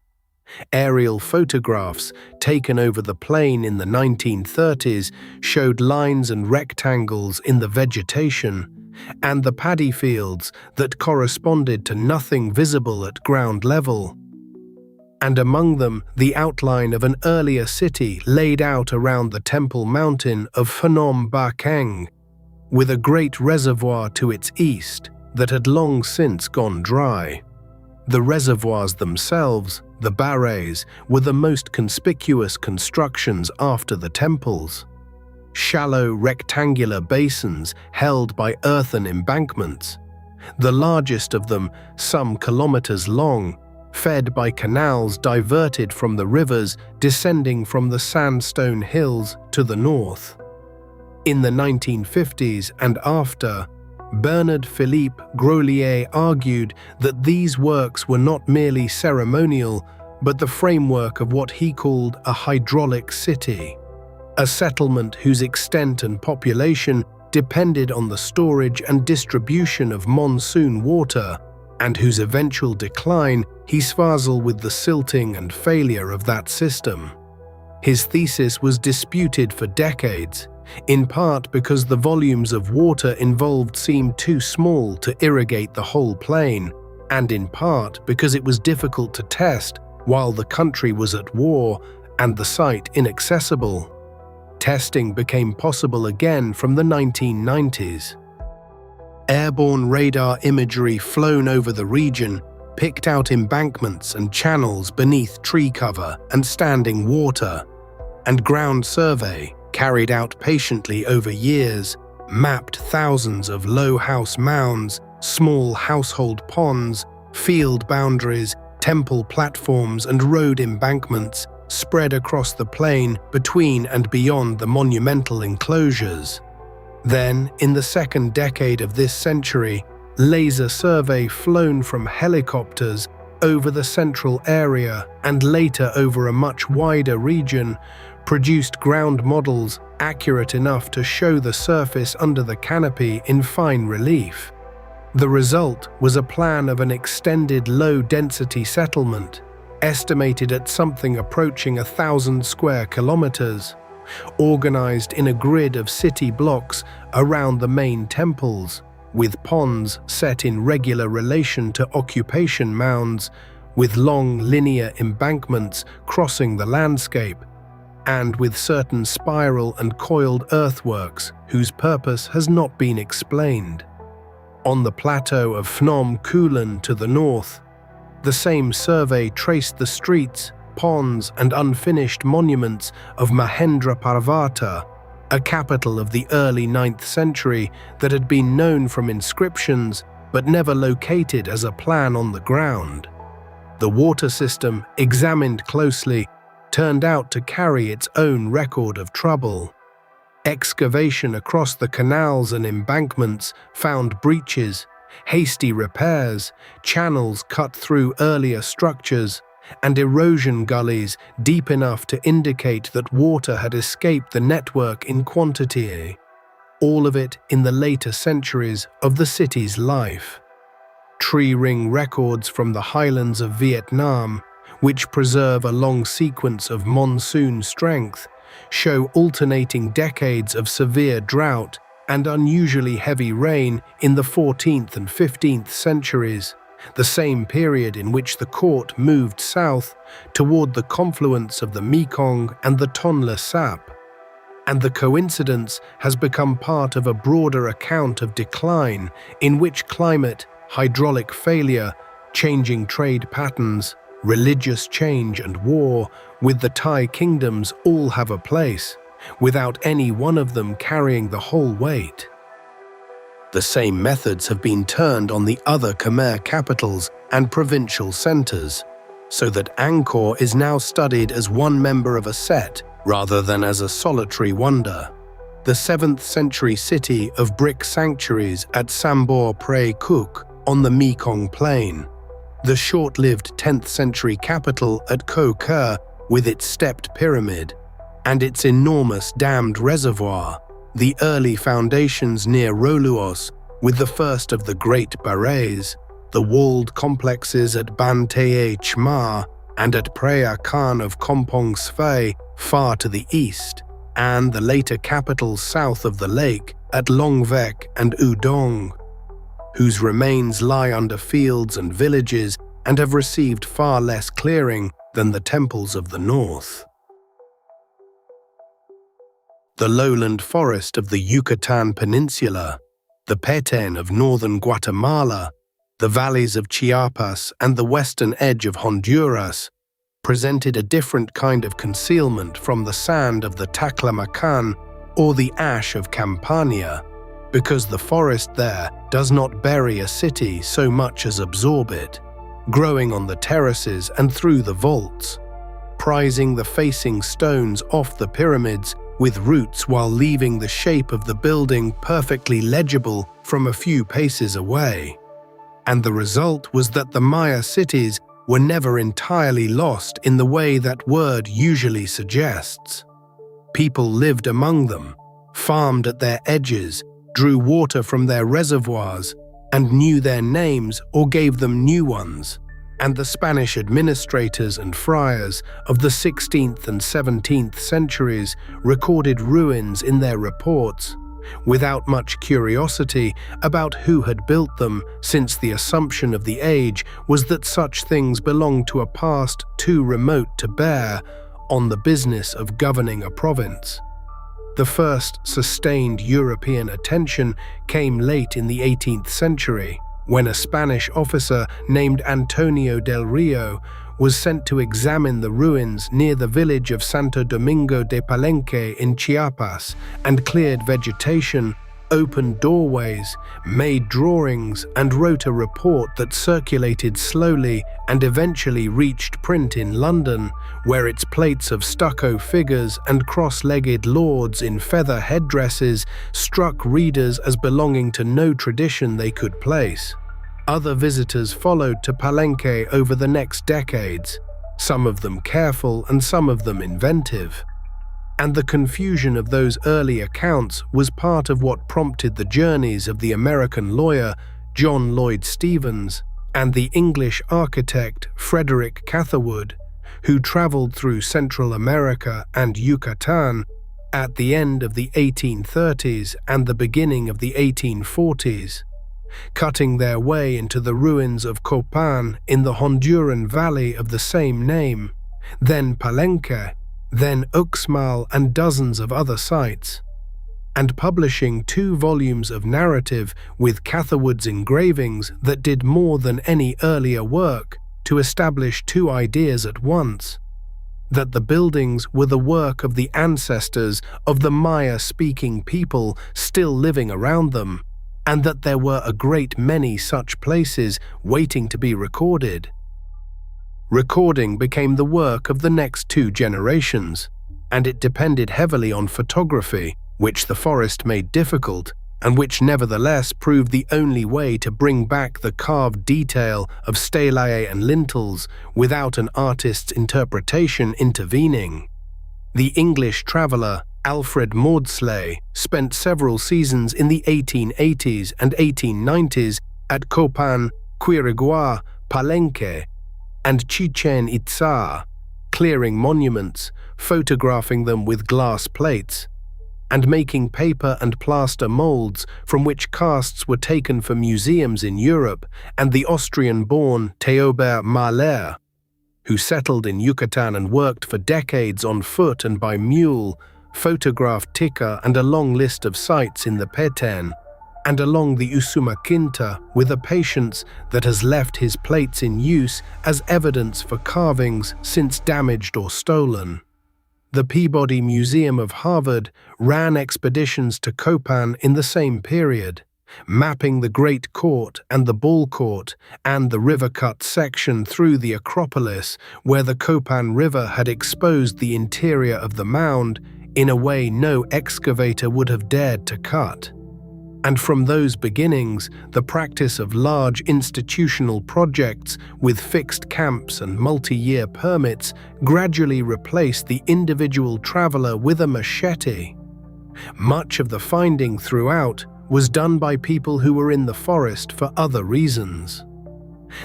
Aerial photographs taken over the plain in the 1930s showed lines and rectangles in the vegetation, and the paddy fields that corresponded to nothing visible at ground level. And among them the outline of an earlier city laid out around the temple mountain of Phnom Ba Keng, with a great reservoir to its east that had long since gone dry. The reservoirs themselves, the barrays, were the most conspicuous constructions after the temples. Shallow rectangular basins held by earthen embankments, the largest of them some kilometers long, fed by canals diverted from the rivers descending from the sandstone hills to the north. In the 1950s and after, Bernard Philippe Grolier argued that these works were not merely ceremonial, but the framework of what he called a hydraulic city, a settlement whose extent and population depended on the storage and distribution of monsoon water, and whose eventual decline he swazzled with the silting and failure of that system. His thesis was disputed for decades, in part because the volumes of water involved seemed too small to irrigate the whole plain, and in part because it was difficult to test while the country was at war and the site inaccessible. Testing became possible again from the 1990s. Airborne radar imagery flown over the region picked out embankments and channels beneath tree cover and standing water, and ground survey, carried out patiently over years, mapped thousands of low house mounds Small household ponds, field boundaries, temple platforms and road embankments spread across the plain between and beyond the monumental enclosures. Then, in the second decade of this century, laser survey flown from helicopters over the central area and later over a much wider region produced ground models accurate enough to show the surface under the canopy in fine relief. The result was a plan of an extended low-density settlement, estimated at something approaching 1,000 square kilometers, organized in a grid of city blocks around the main temples, with ponds set in regular relation to occupation mounds, with long linear embankments crossing the landscape, and with certain spiral and coiled earthworks whose purpose has not been explained. On the plateau of Phnom Kulen to the north, the same survey traced the streets, ponds and unfinished monuments of Mahendra Parvata, a capital of the early 9th century that had been known from inscriptions but never located as a plan on the ground. The water system, examined closely, turned out to carry its own record of trouble. Excavation across the canals and embankments found breaches, hasty repairs, channels cut through earlier structures, and erosion gullies deep enough to indicate that water had escaped the network in quantity. All of it in the later centuries of the city's life. Tree ring records from the highlands of Vietnam, which preserve a long sequence of monsoon strength, show alternating decades of severe drought and unusually heavy rain in the 14th and 15th centuries, the same period in which the court moved south toward the confluence of the Mekong and the Tonle Sap. And the coincidence has become part of a broader account of decline in which climate, hydraulic failure, changing trade patterns, religious change and war with the Thai kingdoms all have a place, without any one of them carrying the whole weight. The same methods have been turned on the other Khmer capitals and provincial centers, so that Angkor is now studied as one member of a set rather than as a solitary wonder. The 7th century city of brick sanctuaries at Sambor Prey Kuk on the Mekong Plain, the short-lived 10th century capital at Ko Ker with its stepped pyramid, and its enormous dammed reservoir, the early foundations near Roluos with the first of the great barrays, the walled complexes at Ban Teye Chma and at Preah Khan of Kompong Svay far to the east, and the later capitals south of the lake at Long Vec and Udong, whose remains lie under fields and villages and have received far less clearing than the temples of the north. The lowland forest of the Yucatan Peninsula, the Petén of northern Guatemala, the valleys of Chiapas and the western edge of Honduras presented a different kind of concealment from the sand of the Taklamakan or the ash of Campania, because the forest there does not bury a city so much as absorb it, growing on the terraces and through the vaults, prizing the facing stones off the pyramids with roots while leaving the shape of the building perfectly legible from a few paces away. And the result was that the Maya cities were never entirely lost in the way that word usually suggests. People lived among them, farmed at their edges, drew water from their reservoirs, and knew their names or gave them new ones, and the Spanish administrators and friars of the 16th and 17th centuries recorded ruins in their reports, without much curiosity about who had built them, since the assumption of the age was that such things belonged to a past too remote to bear on the business of governing a province. The first sustained European attention came late in the 18th century, when a Spanish officer named Antonio del Rio was sent to examine the ruins near the village of Santo Domingo de Palenque in Chiapas and cleared vegetation, opened doorways, made drawings, and wrote a report that circulated slowly and eventually reached print in London, where its plates of stucco figures and cross-legged lords in feather headdresses struck readers as belonging to no tradition they could place. Other visitors followed to Palenque over the next decades, some of them careful and some of them inventive. And the confusion of those early accounts was part of what prompted the journeys of the American lawyer John Lloyd Stephens and the English architect Frederick Catherwood, who traveled through Central America and Yucatan at the end of the 1830s and the beginning of the 1840s, cutting their way into the ruins of Copan in the Honduran valley of the same name, then Palenque, then Uxmal and dozens of other sites, and publishing 2 volumes of narrative with Catherwood's engravings that did more than any earlier work to establish 2 ideas at once: that the buildings were the work of the ancestors of the Maya-speaking people still living around them, and that there were a great many such places waiting to be recorded. Recording became the work of the next 2 generations, and it depended heavily on photography, which the forest made difficult, and which nevertheless proved the only way to bring back the carved detail of stelae and lintels without an artist's interpretation intervening. The English traveller Alfred Maudslay spent several seasons in the 1880s and 1890s at Copan, Quirigua, Palenque, and Chichen Itza, clearing monuments, photographing them with glass plates, and making paper and plaster molds from which casts were taken for museums in Europe, and the Austrian-born Theobert Mahler, who settled in Yucatan and worked for decades on foot and by mule, photographed Tikka and a long list of sites in the Petén, and along the Usumacinta with a patience that has left his plates in use as evidence for carvings since damaged or stolen. The Peabody Museum of Harvard ran expeditions to Copan in the same period, mapping the Great Court and the Ball Court and the river-cut section through the Acropolis where the Copan River had exposed the interior of the mound in a way no excavator would have dared to cut. And from those beginnings, the practice of large institutional projects with fixed camps and multi-year permits gradually replaced the individual traveler with a machete. Much of the finding throughout was done by people who were in the forest for other reasons.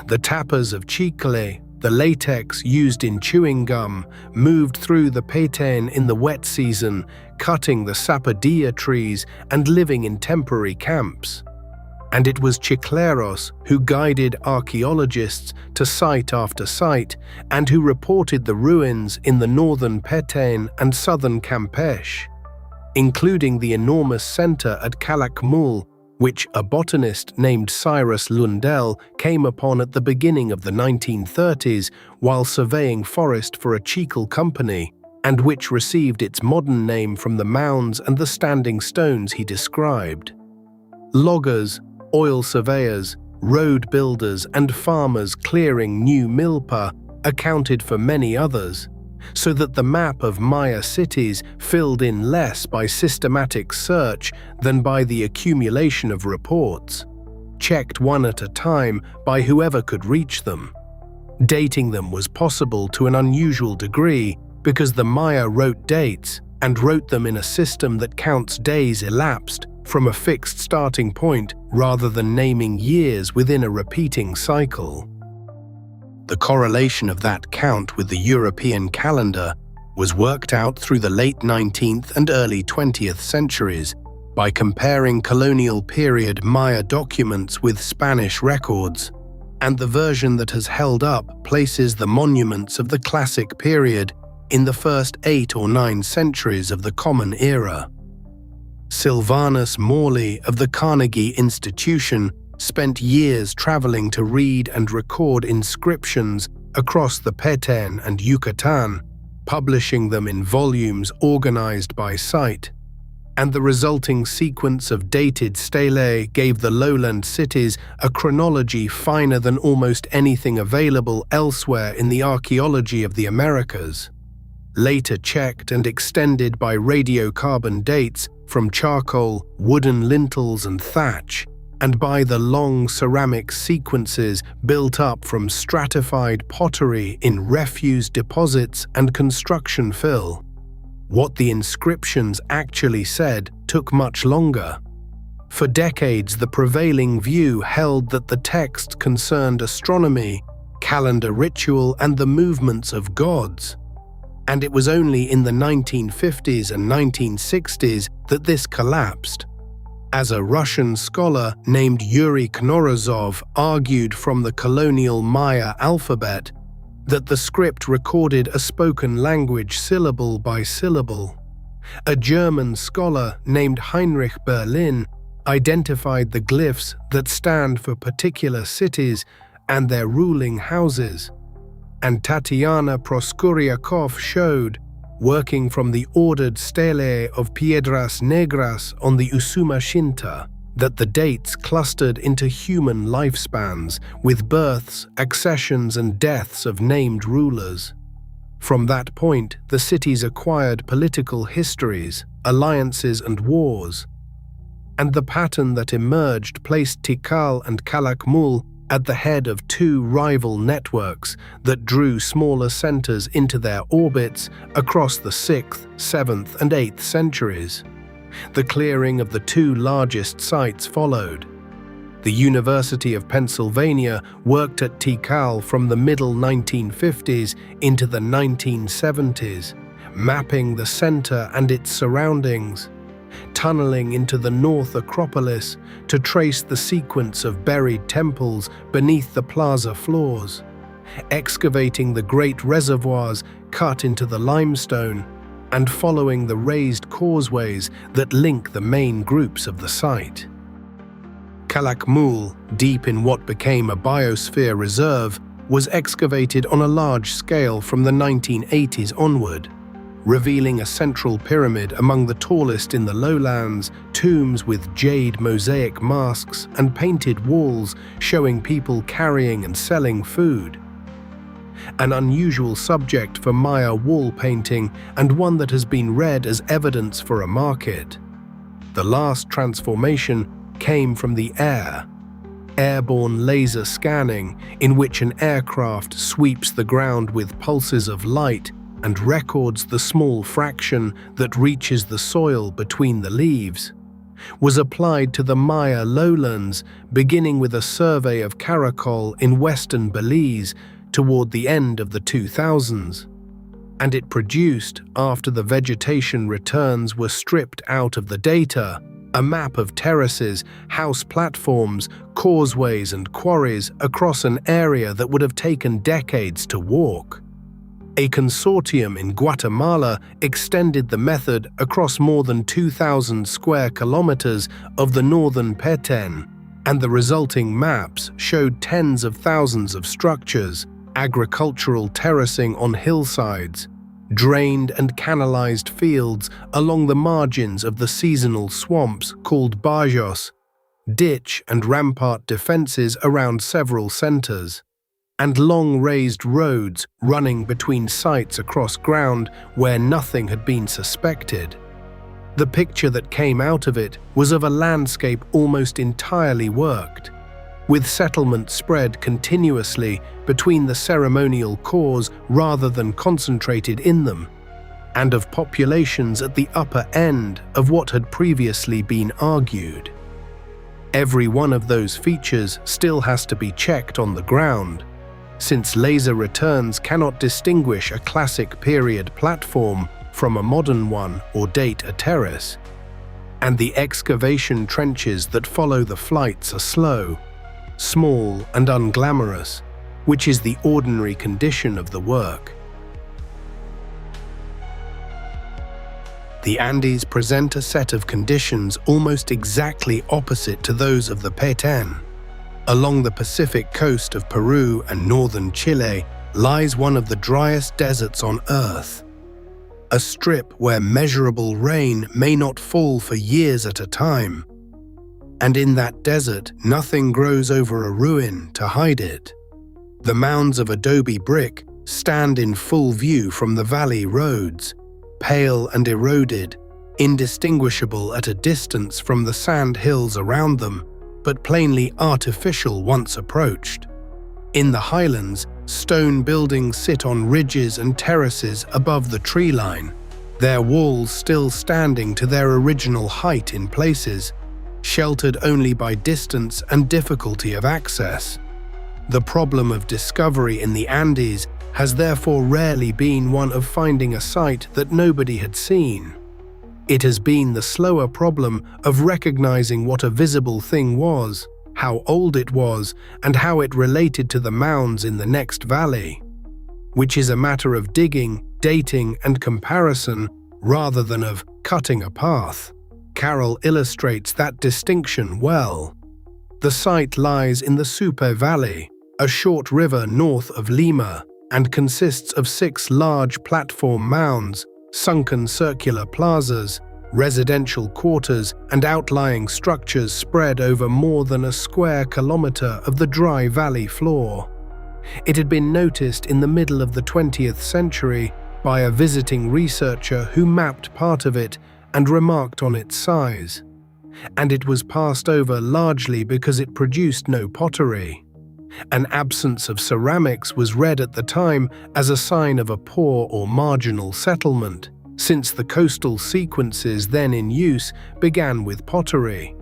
The tappers of chicle, the latex used in chewing gum, moved through the Petén in the wet season, cutting the sapodilla trees and living in temporary camps. And it was chicleros who guided archaeologists to site after site and who reported the ruins in the northern Petén and southern Campeche, including the enormous center at Calakmul, which a botanist named Cyrus Lundell came upon at the beginning of the 1930s while surveying forest for a Chicle company, and which received its modern name from the mounds and the standing stones he described. Loggers, oil surveyors, road builders, and farmers clearing new milpa accounted for many others, so that the map of Maya cities filled in less by systematic search than by the accumulation of reports, checked one at a time by whoever could reach them. Dating them was possible to an unusual degree because the Maya wrote dates and wrote them in a system that counts days elapsed from a fixed starting point rather than naming years within a repeating cycle. The correlation of that count with the European calendar was worked out through the late 19th and early 20th centuries by comparing colonial period Maya documents with Spanish records, and the version that has held up places the monuments of the Classic period in the first 8 or 9 centuries of the Common Era. Sylvanus Morley of the Carnegie Institution spent years traveling to read and record inscriptions across the Petén and Yucatan, publishing them in volumes organized by site. and the resulting sequence of dated stelae gave the lowland cities a chronology finer than almost anything available elsewhere in the archaeology of the Americas. Later checked and extended by radiocarbon dates from charcoal, wooden lintels and thatch, and by the long ceramic sequences built up from stratified pottery in refuse deposits and construction fill. What the inscriptions actually said took much longer. For decades, the prevailing view held that the text concerned astronomy, calendar ritual, and the movements of gods. And it was only in the 1950s and 1960s that this collapsed, as a Russian scholar named Yuri Knorozov argued from the colonial Maya alphabet that the script recorded a spoken language syllable by syllable. A German scholar named Heinrich Berlin identified the glyphs that stand for particular cities and their ruling houses. And Tatiana Proskuryakov showed, working from the ordered stelae of Piedras Negras on the Usumacinta, that the dates clustered into human lifespans, with births, accessions, and deaths of named rulers. From that point, the cities acquired political histories, alliances, and wars. And the pattern that emerged placed Tikal and Calakmul at the head of two rival networks that drew smaller centers into their orbits across the 6th, 7th, and 8th centuries. The clearing of the two largest sites followed. The University of Pennsylvania worked at Tikal from the middle 1950s into the 1970s, mapping the center and its surroundings, tunneling into the North Acropolis to trace the sequence of buried temples beneath the plaza floors, excavating the great reservoirs cut into the limestone, and following the raised causeways that link the main groups of the site. Calakmul, deep in what became a biosphere reserve, was excavated on a large scale from the 1980s onward, revealing a central pyramid among the tallest in the lowlands, tombs with jade mosaic masks, and painted walls showing people carrying and selling food. An unusual subject for Maya wall painting, and one that has been read as evidence for a market. The last transformation came from the air. Airborne laser scanning, in which an aircraft sweeps the ground with pulses of light and records the small fraction that reaches the soil between the leaves, was applied to the Maya lowlands, beginning with a survey of Caracol in western Belize toward the end of the 2000s, and it produced, after the vegetation returns were stripped out of the data, a map of terraces, house platforms, causeways, and quarries across an area that would have taken decades to walk. A consortium in Guatemala extended the method across more than 2,000 square kilometers of the northern Petén, and the resulting maps showed tens of thousands of structures, agricultural terracing on hillsides, drained and canalized fields along the margins of the seasonal swamps called bajos, ditch and rampart defenses around several centers, and long raised roads running between sites across ground where nothing had been suspected. The picture that came out of it was of a landscape almost entirely worked, with settlement spread continuously between the ceremonial cores rather than concentrated in them, and of populations at the upper end of what had previously been argued. Every one of those features still has to be checked on the ground, since laser returns cannot distinguish a classic period platform from a modern one or date a terrace, and the excavation trenches that follow the flights are slow, small and unglamorous, which is the ordinary condition of the work. The Andes present a set of conditions almost exactly opposite to those of the Petén. Along the Pacific coast of Peru and northern Chile lies one of the driest deserts on Earth. a strip where measurable rain may not fall for years at a time. And in that desert, nothing grows over a ruin to hide it. The mounds of adobe brick stand in full view from the valley roads, pale and eroded, indistinguishable at a distance from the sand hills around them, but plainly artificial once approached. In the highlands, stone buildings sit on ridges and terraces above the tree line, their walls still standing to their original height in places, sheltered only by distance and difficulty of access. The problem of discovery in the Andes has therefore rarely been one of finding a site that nobody had seen. It has been the slower problem of recognizing what a visible thing was, how old it was, and how it related to the mounds in the next valley, which is a matter of digging, dating, and comparison rather than of cutting a path. Carroll illustrates that distinction well. The site lies in the Supe Valley, a short river north of Lima, and consists of 6 large platform mounds, sunken circular plazas, residential quarters, and outlying structures spread over more than a square kilometer of the dry valley floor. It had been noticed in the middle of the 20th century by a visiting researcher who mapped part of it and remarked on its size, and it was passed over largely because it produced no pottery. An absence of ceramics was read at the time as a sign of a poor or marginal settlement, since the coastal sequences then in use began with pottery,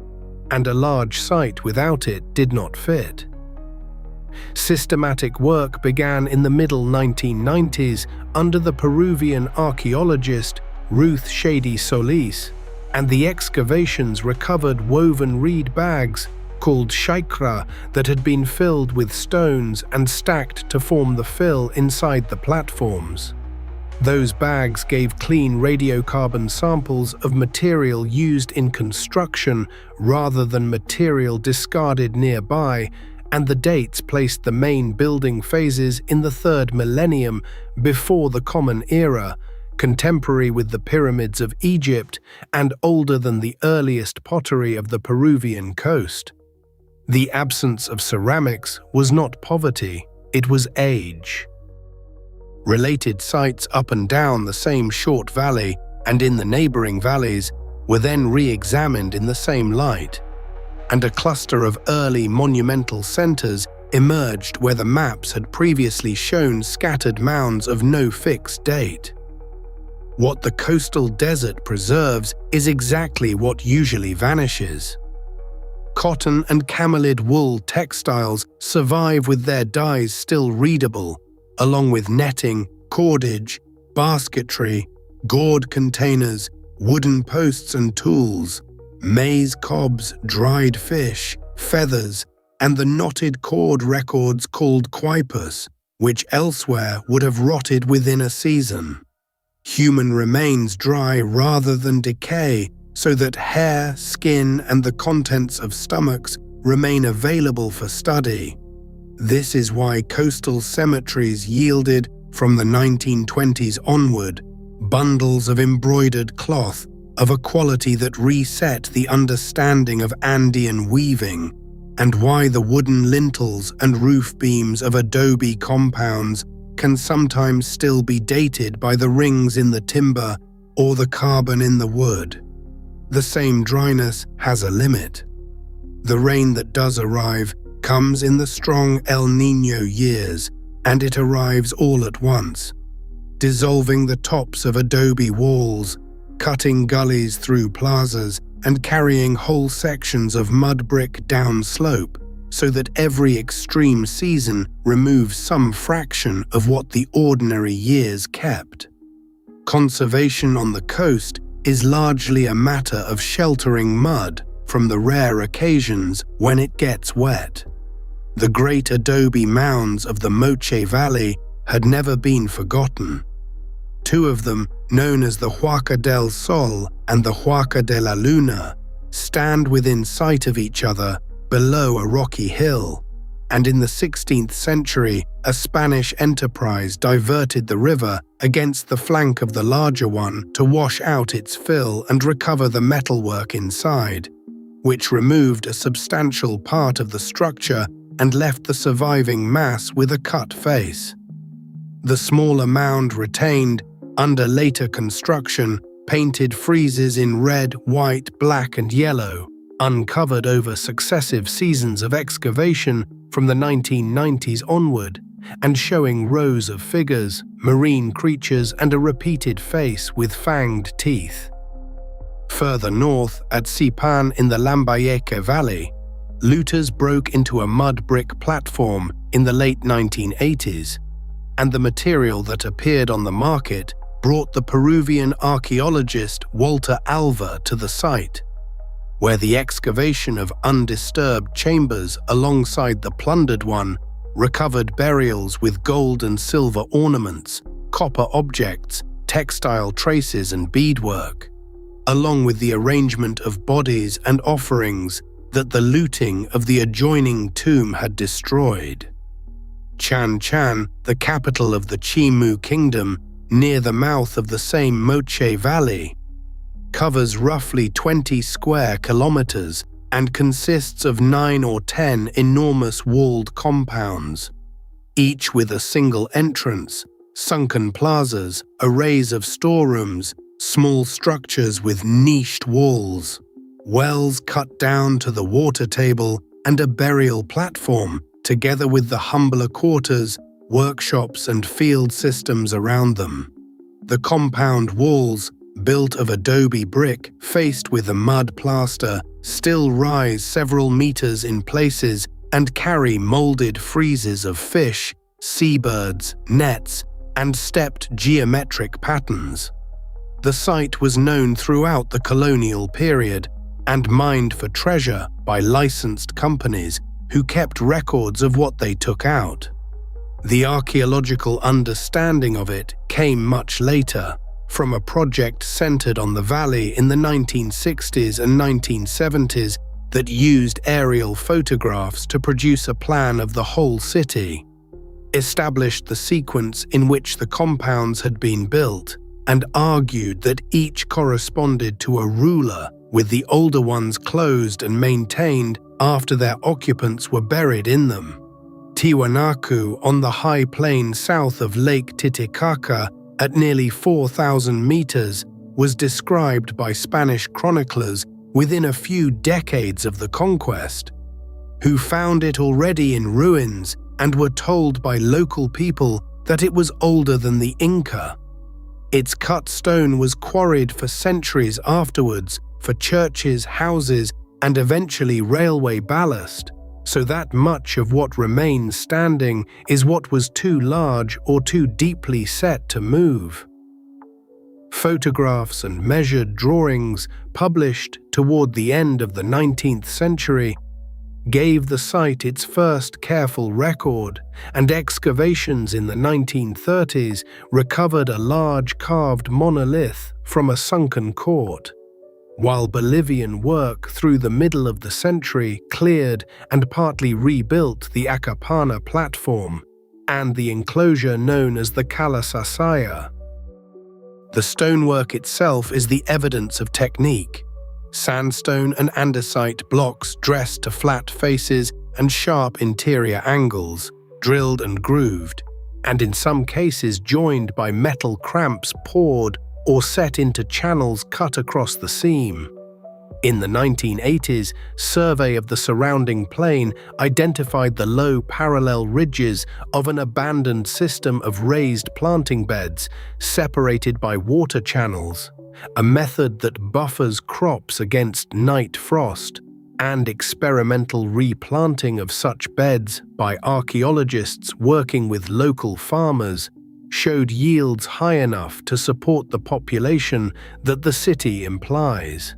and a large site without it did not fit. Systematic work began in the middle 1990s under the Peruvian archaeologist Ruth Shady Solis, and the excavations recovered woven reed bags called shaikra that had been filled with stones and stacked to form the fill inside the platforms. Those bags gave clean radiocarbon samples of material used in construction rather than material discarded nearby, and the dates placed the main building phases in the 3rd millennium before the Common Era, contemporary with the pyramids of Egypt and older than the earliest pottery of the Peruvian coast. The absence of ceramics was not poverty, it was age. Related sites up and down the same short valley and in the neighboring valleys were then re-examined in the same light, and a cluster of early monumental centers emerged where the maps had previously shown scattered mounds of no fixed date. What the coastal desert preserves is exactly what usually vanishes. Cotton and camelid wool textiles survive with their dyes still readable, along with netting, cordage, basketry, gourd containers, wooden posts and tools, maize cobs, dried fish, feathers, and the knotted cord records called quipus, which elsewhere would have rotted within a season. Human remains dry rather than decay, so that hair, skin, and the contents of stomachs remain available for study. This is why coastal cemeteries yielded, from the 1920s onward, bundles of embroidered cloth of a quality that reset the understanding of Andean weaving, and why the wooden lintels and roof beams of adobe compounds can sometimes still be dated by the rings in the timber or the carbon in the wood. The same dryness has a limit. The rain that does arrive comes in the strong El Niño years, and it arrives all at once, dissolving the tops of adobe walls, cutting gullies through plazas, and carrying whole sections of mud brick downslope, so that every extreme season removes some fraction of what the ordinary years kept. Conservation on the coast is largely a matter of sheltering mud from the rare occasions when it gets wet. The great adobe mounds of the Moche Valley had never been forgotten. 2 of them, known as the Huaca del Sol and the Huaca de la Luna, stand within sight of each other below a rocky hill, and in the 16th century, a Spanish enterprise diverted the river against the flank of the larger one to wash out its fill and recover the metalwork inside, which removed a substantial part of the structure and left the surviving mass with a cut face. The smaller mound retained, under later construction, painted friezes in red, white, black, and yellow, uncovered over successive seasons of excavation from the 1990s onward, and showing rows of figures, marine creatures, and a repeated face with fanged teeth. Further north, at Sipan in the Lambayeque Valley, looters broke into a mud brick platform in the late 1980s, and the material that appeared on the market brought the Peruvian archaeologist Walter Alva to the site, where the excavation of undisturbed chambers alongside the plundered one recovered burials with gold and silver ornaments, copper objects, textile traces, and beadwork, along with the arrangement of bodies and offerings that the looting of the adjoining tomb had destroyed. Chan Chan, the capital of the Chimu Kingdom, near the mouth of the same Moche Valley, covers roughly 20 square kilometers and consists of 9 or 10 enormous walled compounds, each with a single entrance, sunken plazas, arrays of storerooms, small structures with niched walls, wells cut down to the water table, and a burial platform, together with the humbler quarters, workshops, and field systems around them. The compound walls, built of adobe brick faced with a mud plaster, still rise several meters in places and carry molded friezes of fish, seabirds, nets, and stepped geometric patterns. The site was known throughout the colonial period and mined for treasure by licensed companies who kept records of what they took out. The archaeological understanding of it came much later, from a project centered on the valley in the 1960s and 1970s that used aerial photographs to produce a plan of the whole city, established the sequence in which the compounds had been built, and argued that each corresponded to a ruler, with the older ones closed and maintained after their occupants were buried in them. Tiwanaku, on the high plain south of Lake Titicaca at nearly 4,000 meters, was described by Spanish chroniclers within a few decades of the conquest, who found it already in ruins and were told by local people that it was older than the Inca. Its cut stone was quarried for centuries afterwards for churches, houses, and eventually railway ballast, so that much of what remains standing is what was too large or too deeply set to move. Photographs and measured drawings published toward the end of the 19th century gave the site its first careful record, and excavations in the 1930s recovered a large carved monolith from a sunken court, while Bolivian work through the middle of the century cleared and partly rebuilt the Acapana platform and the enclosure known as the Calasasaya. The stonework itself is the evidence of technique. Sandstone and andesite blocks dressed to flat faces and sharp interior angles, drilled and grooved, and in some cases joined by metal cramps poured or set into channels cut across the seam. In the 1980s, survey of the surrounding plain identified the low parallel ridges of an abandoned system of raised planting beds separated by water channels, a method that buffers crops against night frost, and experimental replanting of such beds by archaeologists working with local farmers showed yields high enough to support the population that the city implies.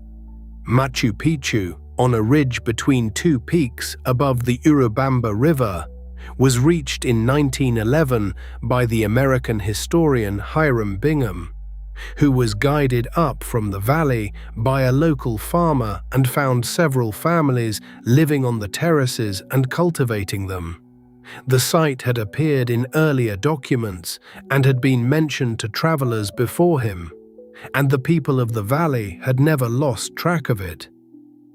Machu Picchu, on a ridge between two peaks above the Urubamba River, was reached in 1911 by the American historian Hiram Bingham, who was guided up from the valley by a local farmer and found several families living on the terraces and cultivating them. The site had appeared in earlier documents and had been mentioned to travelers before him, and the people of the valley had never lost track of it.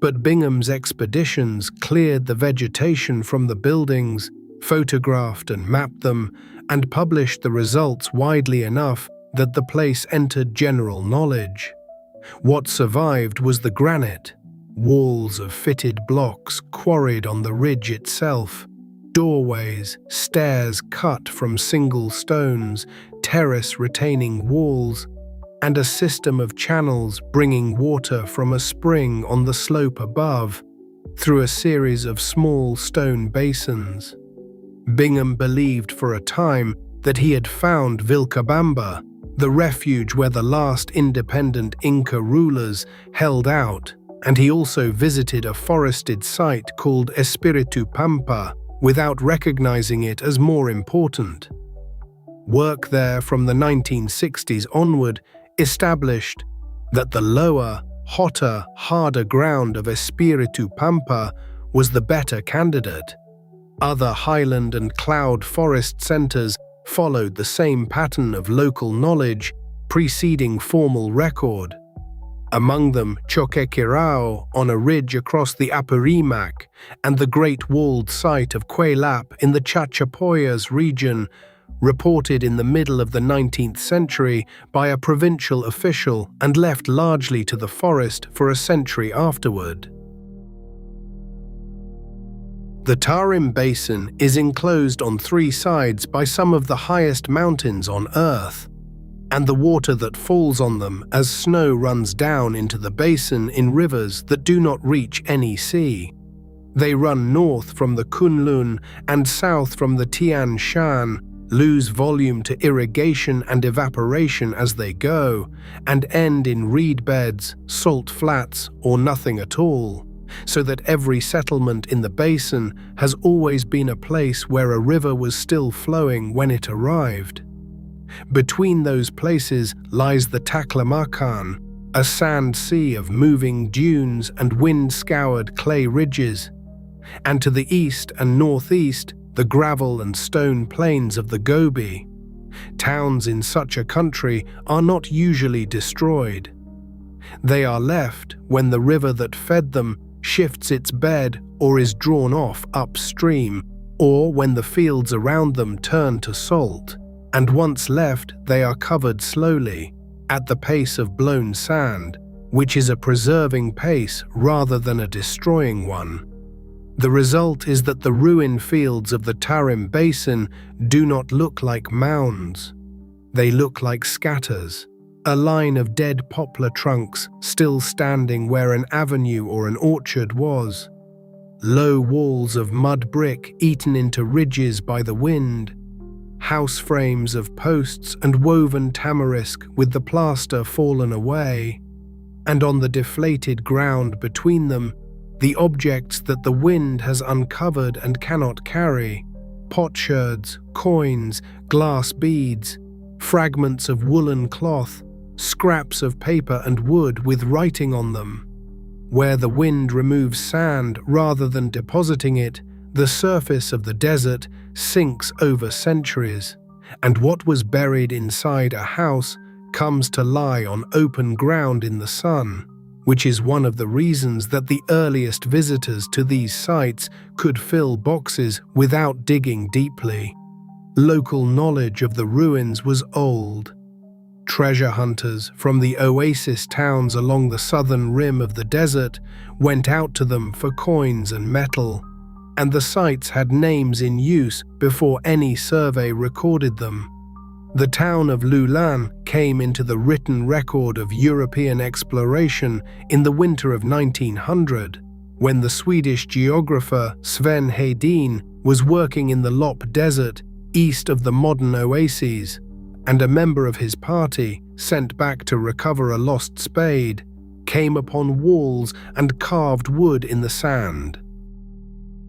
But Bingham's expeditions cleared the vegetation from the buildings, photographed and mapped them, and published the results widely enough that the place entered general knowledge. What survived was the granite, walls of fitted blocks quarried on the ridge itself, doorways, stairs cut from single stones, terrace retaining walls, and a system of channels bringing water from a spring on the slope above, through a series of small stone basins. Bingham believed for a time that he had found Vilcabamba, the refuge where the last independent Inca rulers held out, and he also visited a forested site called Espiritu Pampa without recognizing it as more important. Work there from the 1960s onward established that the lower, hotter, harder ground of Espiritu Pampa was the better candidate. Other highland and cloud forest centers followed the same pattern of local knowledge preceding formal record. Among them Choquequirao on a ridge across the Apurimac and the great walled site of Cuelap in the Chachapoyas region, reported in the middle of the 19th century by a provincial official and left largely to the forest for a century afterward. The Tarim Basin is enclosed on three sides by some of the highest mountains on Earth, and the water that falls on them as snow runs down into the basin in rivers that do not reach any sea. They run north from the Kunlun and south from the Tian Shan, lose volume to irrigation and evaporation as they go, and end in reed beds, salt flats, or nothing at all, so that every settlement in the basin has always been a place where a river was still flowing when it arrived. Between those places lies the Taklamakan, a sand sea of moving dunes and wind-scoured clay ridges, and to the east and northeast the gravel and stone plains of the Gobi. Towns in such a country are not usually destroyed. They are left when the river that fed them shifts its bed or is drawn off upstream, or when the fields around them turn to salt, and once left they are covered slowly, at the pace of blown sand, which is a preserving pace rather than a destroying one. The result is that the ruined fields of the Tarim Basin do not look like mounds. They look like scatters, a line of dead poplar trunks still standing where an avenue or an orchard was. Low walls of mud brick eaten into ridges by the wind. House frames of posts and woven tamarisk with the plaster fallen away. And on the deflated ground between them, the objects that the wind has uncovered and cannot carry: potsherds, coins, glass beads, fragments of woolen cloth, scraps of paper and wood with writing on them. Where the wind removes sand rather than depositing it, the surface of the desert sinks over centuries, and what was buried inside a house comes to lie on open ground in the sun, which is one of the reasons that the earliest visitors to these sites could fill boxes without digging deeply. Local knowledge of the ruins was old. Treasure hunters from the oasis towns along the southern rim of the desert went out to them for coins and metal, and the sites had names in use before any survey recorded them. The town of Lulan came into the written record of European exploration in the winter of 1900, when the Swedish geographer Sven Hedin was working in the Lopp Desert east of the modern oases, and a member of his party, sent back to recover a lost spade, came upon walls and carved wood in the sand.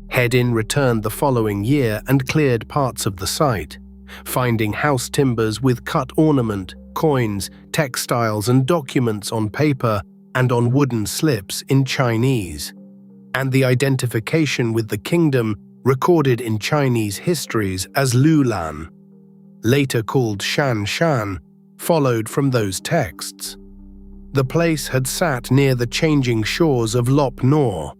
Hedin returned the following year and cleared parts of the site, finding house timbers with cut ornament, coins, textiles and documents on paper and on wooden slips in Chinese, and the identification with the kingdom recorded in Chinese histories as Lulan, later called Shan Shan, followed from those texts. The place had sat near the changing shores of Lop Nor,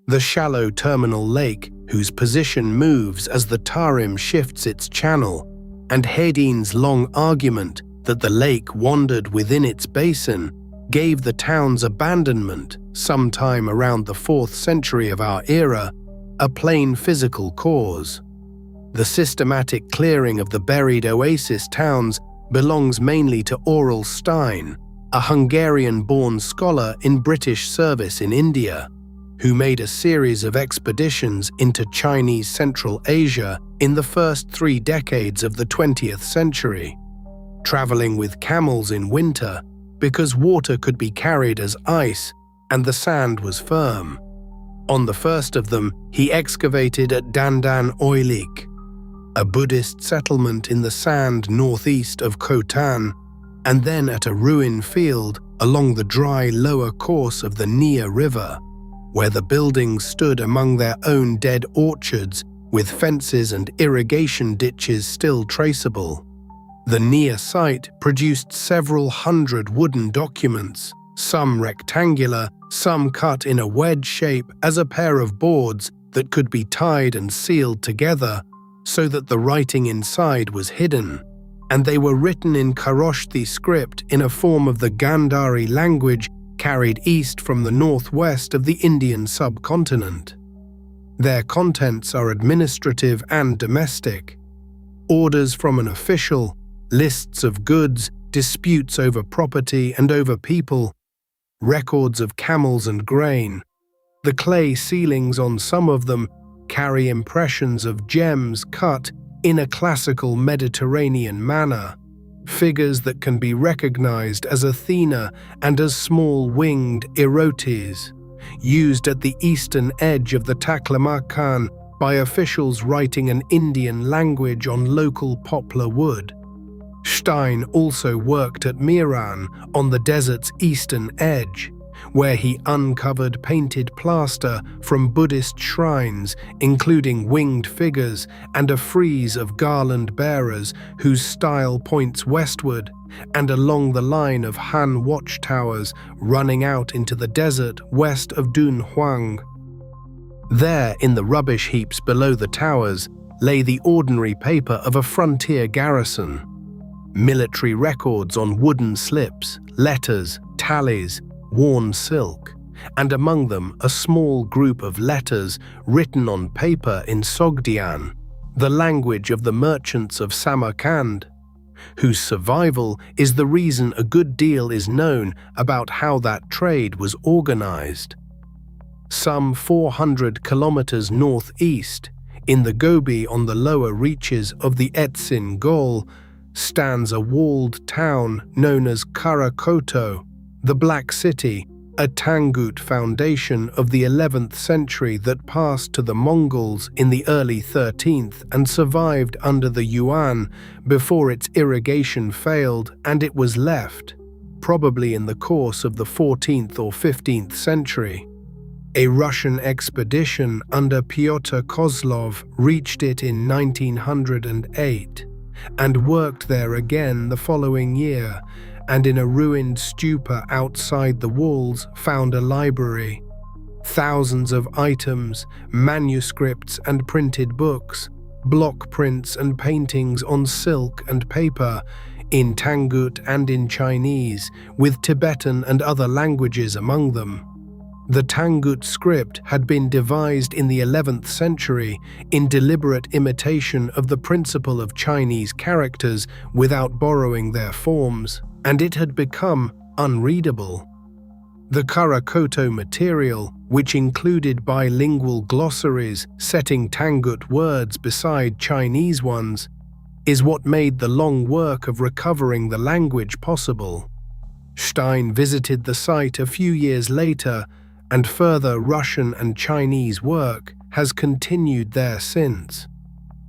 the shallow terminal lake whose position moves as the Tarim shifts its channel, and Hedin's long argument that the lake wandered within its basin gave the town's abandonment, sometime around the 4th century of our era, a plain physical cause. The systematic clearing of the buried oasis towns belongs mainly to Aurel Stein, a Hungarian-born scholar in British service in India, who made a series of expeditions into Chinese Central Asia in the first 3 decades of the 20th century, traveling with camels in winter because water could be carried as ice and the sand was firm. On the first of them, he excavated at Dandan Oilik, a Buddhist settlement in the sand northeast of Khotan, and then at a ruined field along the dry lower course of the Nia River, where the buildings stood among their own dead orchards with fences and irrigation ditches still traceable. The Nia site produced several hundred wooden documents, some rectangular, some cut in a wedge shape as a pair of boards that could be tied and sealed together so that the writing inside was hidden, and they were written in Kharoshthi script in a form of the Gandhari language carried east from the northwest of the Indian subcontinent. Their contents are administrative and domestic. Orders from an official, lists of goods, disputes over property and over people, records of camels and grain. The clay ceilings on some of them carry impressions of gems cut in a classical Mediterranean manner, figures that can be recognized as Athena and as small winged erotes, used at the eastern edge of the Taklamakan by officials writing an Indian language on local poplar wood. Stein also worked at Miran on the desert's eastern edge, where he uncovered painted plaster from Buddhist shrines, including winged figures and a frieze of garland bearers whose style points westward and along the line of Han watchtowers running out into the desert west of Dun Huang. There, in the rubbish heaps below the towers, lay the ordinary paper of a frontier garrison. Military records on wooden slips, letters, tallies, worn silk, and among them a small group of letters written on paper in Sogdian, the language of the merchants of Samarkand, whose survival is the reason a good deal is known about how that trade was organized. Some 400 kilometers northeast, in the Gobi on the lower reaches of the Etsin Gol, stands a walled town known as Karakoto, the Black City, a Tangut foundation of the 11th century that passed to the Mongols in the early 13th and survived under the Yuan before its irrigation failed and it was left, probably in the course of the 14th or 15th century. A Russian expedition under Pyotr Kozlov reached it in 1908 and worked there again the following year, and in a ruined stupa outside the walls found a library. Thousands of items, manuscripts and printed books, block prints and paintings on silk and paper, in Tangut and in Chinese, with Tibetan and other languages among them. The Tangut script had been devised in the 11th century in deliberate imitation of the principle of Chinese characters without borrowing their forms, and it had become unreadable. The Karakoto material, which included bilingual glossaries setting Tangut words beside Chinese ones, is what made the long work of recovering the language possible. Stein visited the site a few years later, and further Russian and Chinese work has continued there since.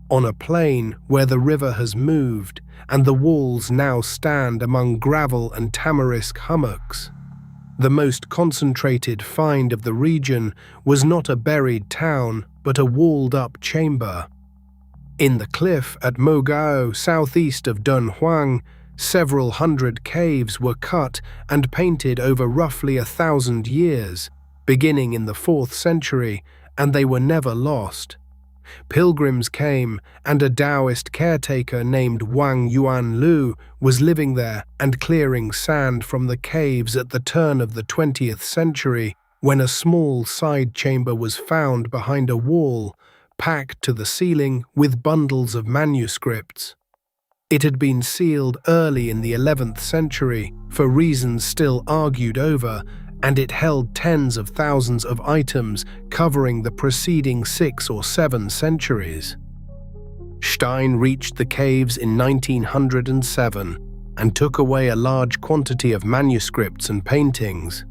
On a plain where the river has moved and the walls now stand among gravel and tamarisk hummocks. The most concentrated find of the region was not a buried town, but a walled-up chamber. In the cliff at Mogao, southeast of Dunhuang, several hundred caves were cut and painted over roughly 1,000 years, beginning in the 4th century, and they were never lost. Pilgrims came, and a Taoist caretaker named Wang Yuanlu was living there and clearing sand from the caves at the turn of the 20th century, when a small side chamber was found behind a wall, packed to the ceiling with bundles of manuscripts. It had been sealed early in the 11th century, for reasons still argued over, and it held tens of thousands of items covering the preceding 6 or 7 centuries. Stein reached the caves in 1907 and took away a large quantity of manuscripts and paintings.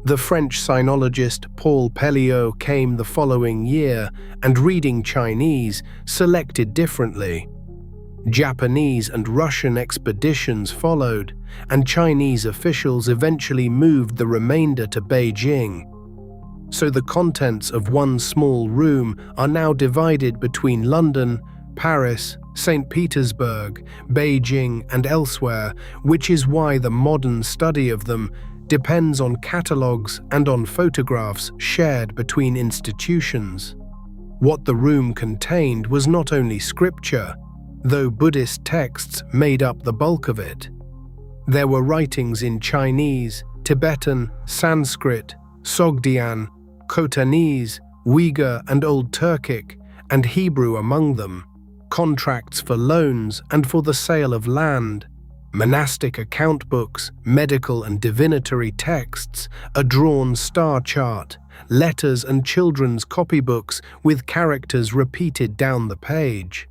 The French sinologist Paul Pelliot came the following year and, reading Chinese, selected differently. Japanese and Russian expeditions followed, and Chinese officials eventually moved the remainder to Beijing. So the contents of one small room are now divided between London, Paris, St. Petersburg, Beijing, and elsewhere, which is why the modern study of them depends on catalogues and on photographs shared between institutions. What the room contained was not only scripture, though Buddhist texts made up the bulk of it. There were writings in Chinese, Tibetan, Sanskrit, Sogdian, Khotanese, Uyghur and Old Turkic, and Hebrew among them, contracts for loans and for the sale of land, monastic account books, medical and divinatory texts, a drawn star chart, letters and children's copybooks with characters repeated down the page.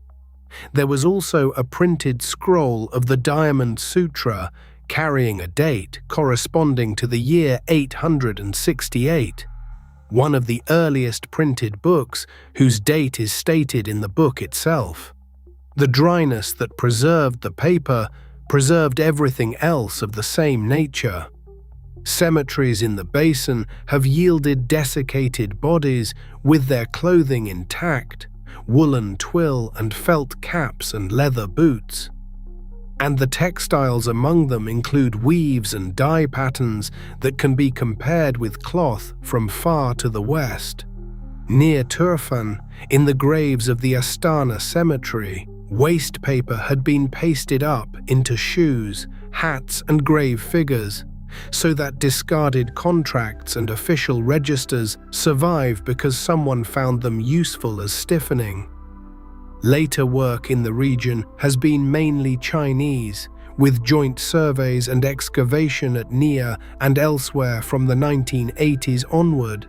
There was also a printed scroll of the Diamond Sutra carrying a date corresponding to the year 868, one of the earliest printed books whose date is stated in the book itself. The dryness that preserved the paper preserved everything else of the same nature. Cemeteries in the basin have yielded desiccated bodies with their clothing intact, woolen twill and felt caps and leather boots. And the textiles among them include weaves and dye patterns that can be compared with cloth from far to the west. Near Turfan, in the graves of the Astana cemetery, waste paper had been pasted up into shoes, hats and grave figures, so that discarded contracts and official registers survive because someone found them useful as stiffening. Later work in the region has been mainly Chinese, with joint surveys and excavation at Nia and elsewhere from the 1980s onward.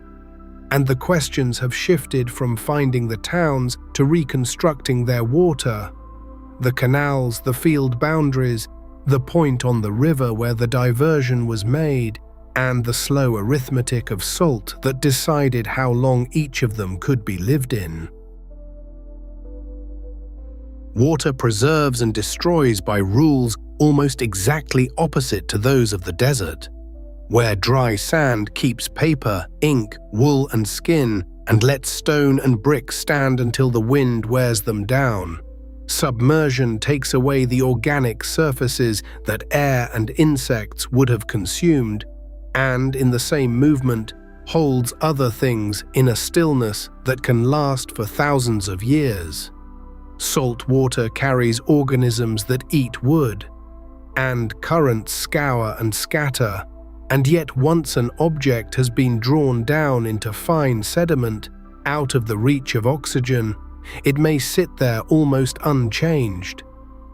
And the questions have shifted from finding the towns to reconstructing their water. The canals, the field boundaries, the point on the river where the diversion was made, and the slow arithmetic of salt that decided how long each of them could be lived in. Water preserves and destroys by rules almost exactly opposite to those of the desert, where dry sand keeps paper, ink, wool and skin, and lets stone and brick stand until the wind wears them down. Submersion takes away the organic surfaces that air and insects would have consumed, and in the same movement holds other things in a stillness that can last for thousands of years. Salt water carries organisms that eat wood, and currents scour and scatter, and yet once an object has been drawn down into fine sediment, out of the reach of oxygen, it may sit there almost unchanged,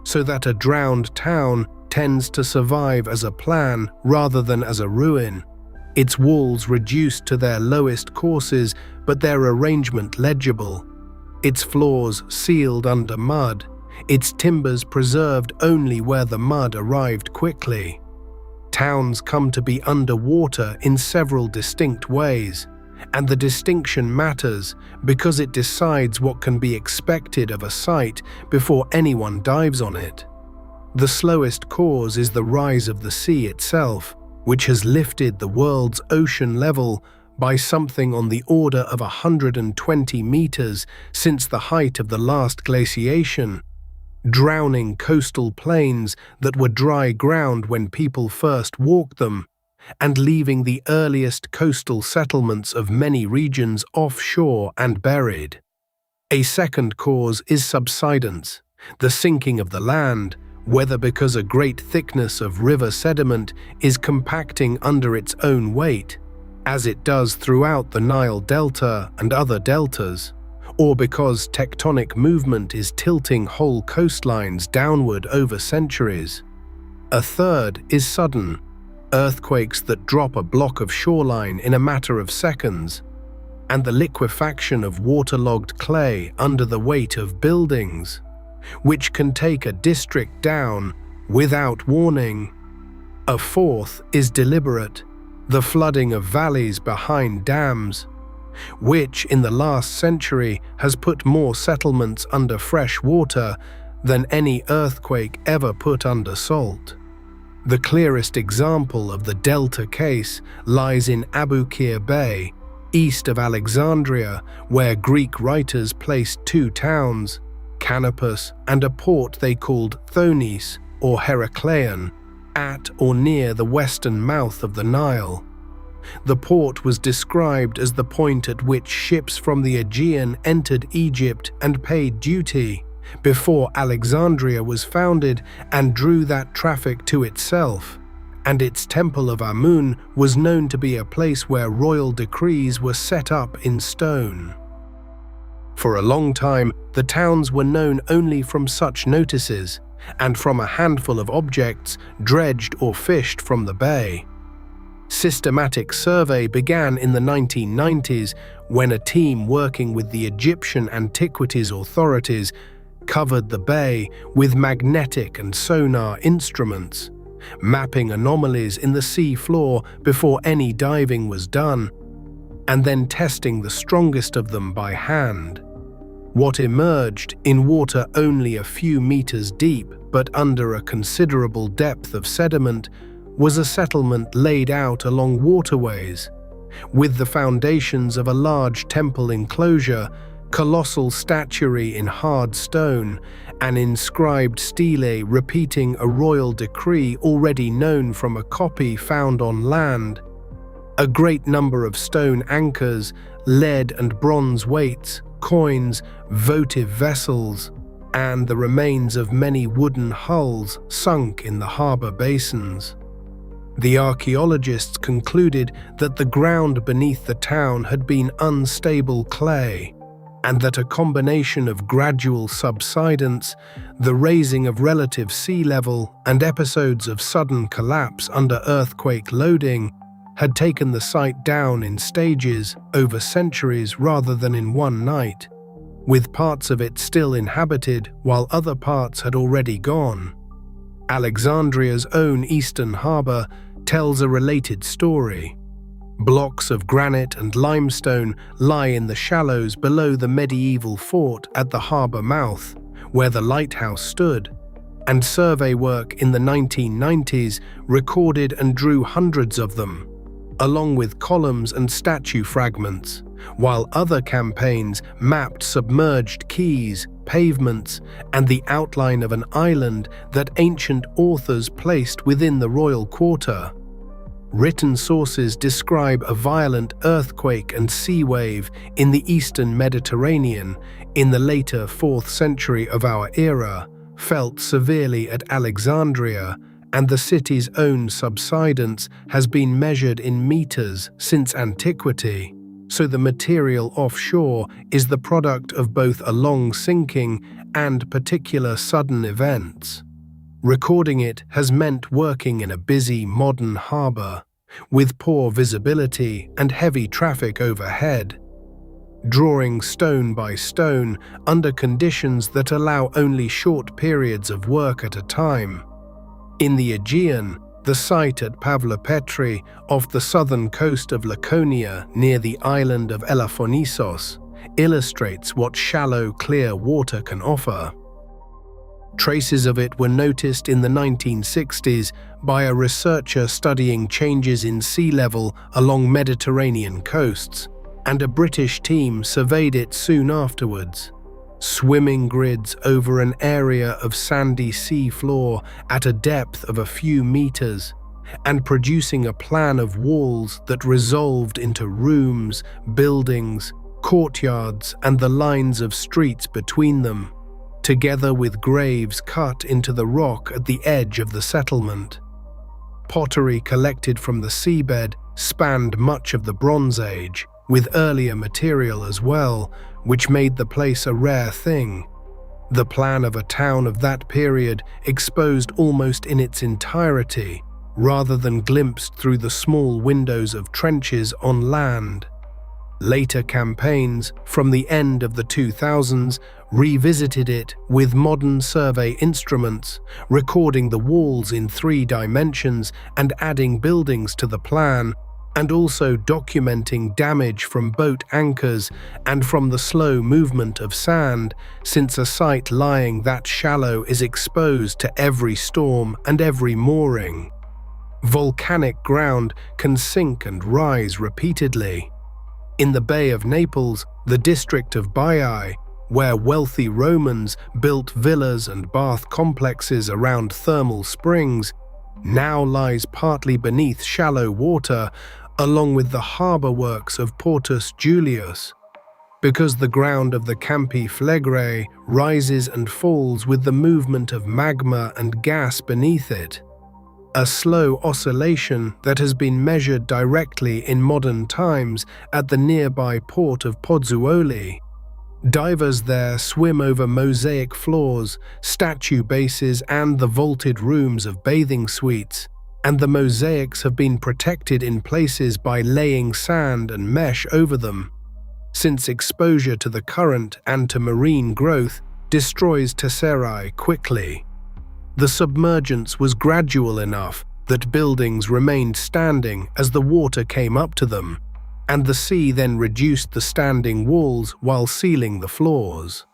so that a drowned town tends to survive as a plan rather than as a ruin, its walls reduced to their lowest courses but their arrangement legible, its floors sealed under mud, its timbers preserved only where the mud arrived quickly. Towns come to be underwater in several distinct ways, and the distinction matters because it decides what can be expected of a site before anyone dives on it. The slowest cause is the rise of the sea itself, which has lifted the world's ocean level by something on the order of 120 meters since the height of the last glaciation, drowning coastal plains that were dry ground when people first walked them, and leaving the earliest coastal settlements of many regions offshore and buried. A second cause is subsidence, the sinking of the land, whether because a great thickness of river sediment is compacting under its own weight, as it does throughout the Nile Delta and other deltas, or because tectonic movement is tilting whole coastlines downward over centuries. A third is sudden, earthquakes that drop a block of shoreline in a matter of seconds, and the liquefaction of waterlogged clay under the weight of buildings, which can take a district down without warning. A fourth is deliberate, the flooding of valleys behind dams, which in the last century has put more settlements under fresh water than any earthquake ever put under salt. The clearest example of the Delta case lies in Abu Qir Bay, east of Alexandria, where Greek writers placed two towns, Canopus and a port they called Thonis or Heracleion, at or near the western mouth of the Nile. The port was described as the point at which ships from the Aegean entered Egypt and paid duty, before Alexandria was founded and drew that traffic to itself, and its temple of Amun was known to be a place where royal decrees were set up in stone. For a long time, the towns were known only from such notices, and from a handful of objects dredged or fished from the bay. Systematic survey began in the 1990s when a team working with the Egyptian Antiquities Authorities covered the bay with magnetic and sonar instruments, mapping anomalies in the sea floor before any diving was done, and then testing the strongest of them by hand. What emerged in water only a few meters deep but under a considerable depth of sediment was a settlement laid out along waterways, with the foundations of a large temple enclosure, colossal statuary in hard stone, an inscribed stele repeating a royal decree already known from a copy found on land, a great number of stone anchors, lead and bronze weights, coins, votive vessels, and the remains of many wooden hulls sunk in the harbour basins. The archaeologists concluded that the ground beneath the town had been unstable clay, and that a combination of gradual subsidence, the raising of relative sea level, and episodes of sudden collapse under earthquake loading had taken the site down in stages over centuries rather than in one night, with parts of it still inhabited while other parts had already gone. Alexandria's own eastern harbour tells a related story. Blocks of granite and limestone lie in the shallows below the medieval fort at the harbour mouth, where the lighthouse stood, and survey work in the 1990s recorded and drew hundreds of them, along with columns and statue fragments, while other campaigns mapped submerged quays, pavements, and the outline of an island that ancient authors placed within the royal quarter. Written sources describe a violent earthquake and sea wave in the eastern Mediterranean in the later 4th century of our era, felt severely at Alexandria, and the city's own subsidence has been measured in meters since antiquity, so the material offshore is the product of both a long sinking and particular sudden events. Recording it has meant working in a busy modern harbour, with poor visibility and heavy traffic overhead, drawing stone by stone under conditions that allow only short periods of work at a time. In the Aegean, the site at Pavlopetri off the southern coast of Laconia near the island of Elafonisos illustrates what shallow, clear water can offer. Traces of it were noticed in the 1960s by a researcher studying changes in sea level along Mediterranean coasts, and a British team surveyed it soon afterwards. Swimming grids over an area of sandy sea floor at a depth of a few meters, and producing a plan of walls that resolved into rooms, buildings, courtyards, and the lines of streets between them, together with graves cut into the rock at the edge of the settlement. Pottery collected from the seabed spanned much of the Bronze Age, with earlier material as well, which made the place a rare thing. The plan of a town of that period exposed almost in its entirety, rather than glimpsed through the small windows of trenches on land. Later campaigns, from the end of the 2000s, revisited it with modern survey instruments, recording the walls in 3 dimensions and adding buildings to the plan, and also documenting damage from boat anchors and from the slow movement of sand, since a site lying that shallow is exposed to every storm and every mooring. Volcanic ground can sink and rise repeatedly. In the Bay of Naples, the district of Baiae, where wealthy Romans built villas and bath complexes around thermal springs, now lies partly beneath shallow water, along with the harbour works of Portus Julius, because the ground of the Campi Flegrei rises and falls with the movement of magma and gas beneath it, a slow oscillation that has been measured directly in modern times at the nearby port of Pozzuoli. Divers there swim over mosaic floors, statue bases, and the vaulted rooms of bathing suites, and the mosaics have been protected in places by laying sand and mesh over them, since exposure to the current and to marine growth destroys tesserae quickly. The submergence was gradual enough that buildings remained standing as the water came up to them, and the sea then reduced the standing walls while sealing the floors.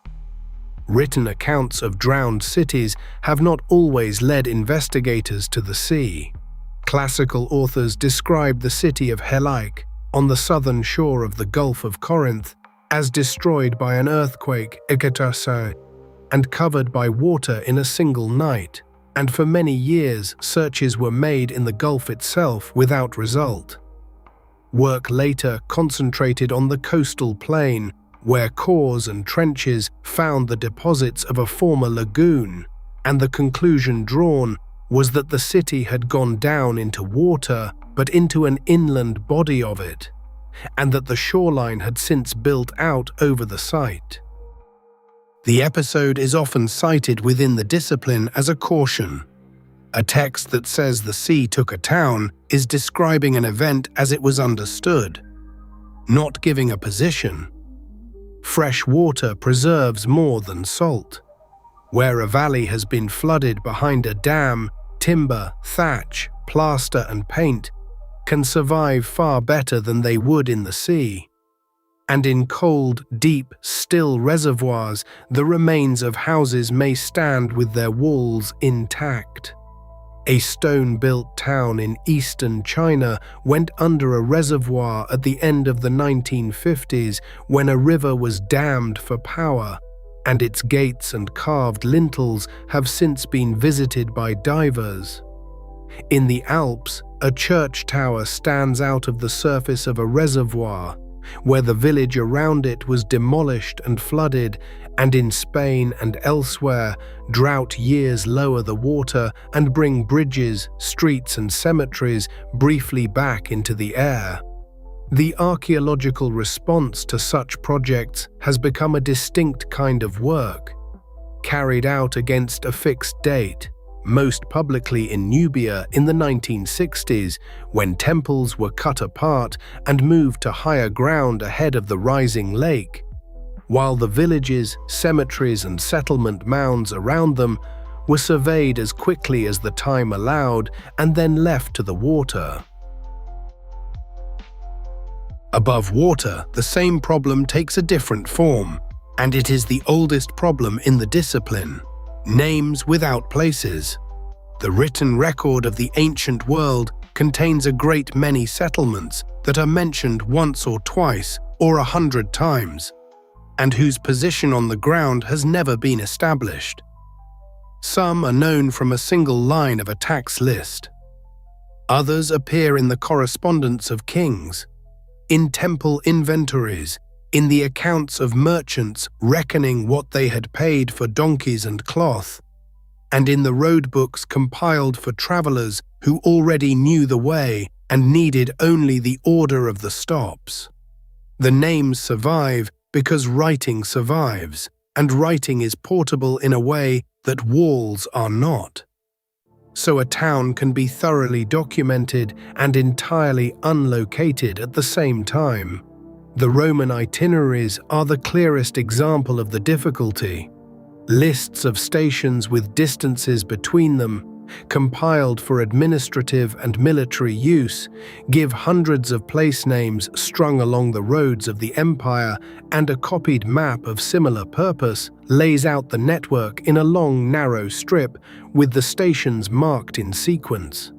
Written accounts of drowned cities have not always led investigators to the sea. Classical authors describe the city of Helaik, on the southern shore of the Gulf of Corinth, as destroyed by an earthquake, and covered by water in a single night, and for many years searches were made in the Gulf itself without result. Work later concentrated on the coastal plain, where cores and trenches found the deposits of a former lagoon, and the conclusion drawn was that the city had gone down into water, but into an inland body of it, and that the shoreline had since built out over the site. The episode is often cited within the discipline as a caution. A text that says the sea took a town is describing an event as it was understood, not giving a position. Fresh water preserves more than salt. Where a valley has been flooded behind a dam, timber, thatch, plaster, and paint can survive far better than they would in the sea. And in cold, deep, still reservoirs, the remains of houses may stand with their walls intact. A stone-built town in eastern China went under a reservoir at the end of the 1950s when a river was dammed for power, and its gates and carved lintels have since been visited by divers. In the Alps, a church tower stands out of the surface of a reservoir, where the village around it was demolished and flooded, and in Spain and elsewhere, drought years lower the water and bring bridges, streets, and cemeteries briefly back into the air. The archaeological response to such projects has become a distinct kind of work, carried out against a fixed date, most publicly in Nubia in the 1960s, when temples were cut apart and moved to higher ground ahead of the rising lake, while the villages, cemeteries, and settlement mounds around them were surveyed as quickly as the time allowed and then left to the water. Above water, the same problem takes a different form, and it is the oldest problem in the discipline. Names without places. The written record of the ancient world contains a great many settlements that are mentioned once or twice or 100 times, and whose position on the ground has never been established. Some are known from a single line of a tax list. Others appear in the correspondence of kings, in temple inventories, in the accounts of merchants reckoning what they had paid for donkeys and cloth, and in the road books compiled for travelers who already knew the way and needed only the order of the stops. The names survive because writing survives, and writing is portable in a way that walls are not. So a town can be thoroughly documented and entirely unlocated at the same time. The Roman itineraries are the clearest example of the difficulty. Lists of stations with distances between them, compiled for administrative and military use, give hundreds of place names strung along the roads of the empire, and a copied map of similar purpose lays out the network in a long, narrow strip with the stations marked in sequence.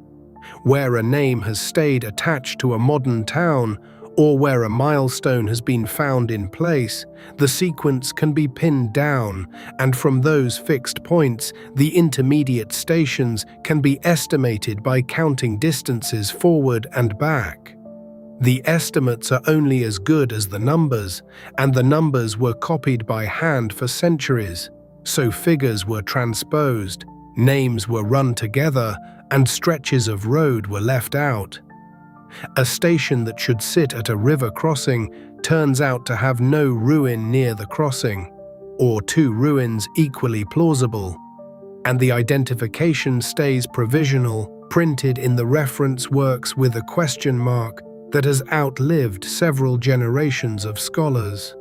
Where a name has stayed attached to a modern town, or where a milestone has been found in place, the sequence can be pinned down, and from those fixed points, the intermediate stations can be estimated by counting distances forward and back. The estimates are only as good as the numbers, and the numbers were copied by hand for centuries, so figures were transposed, names were run together, and stretches of road were left out. A station that should sit at a river crossing turns out to have no ruin near the crossing, or two ruins equally plausible, and the identification stays provisional, printed in the reference works with a question mark that has outlived several generations of scholars.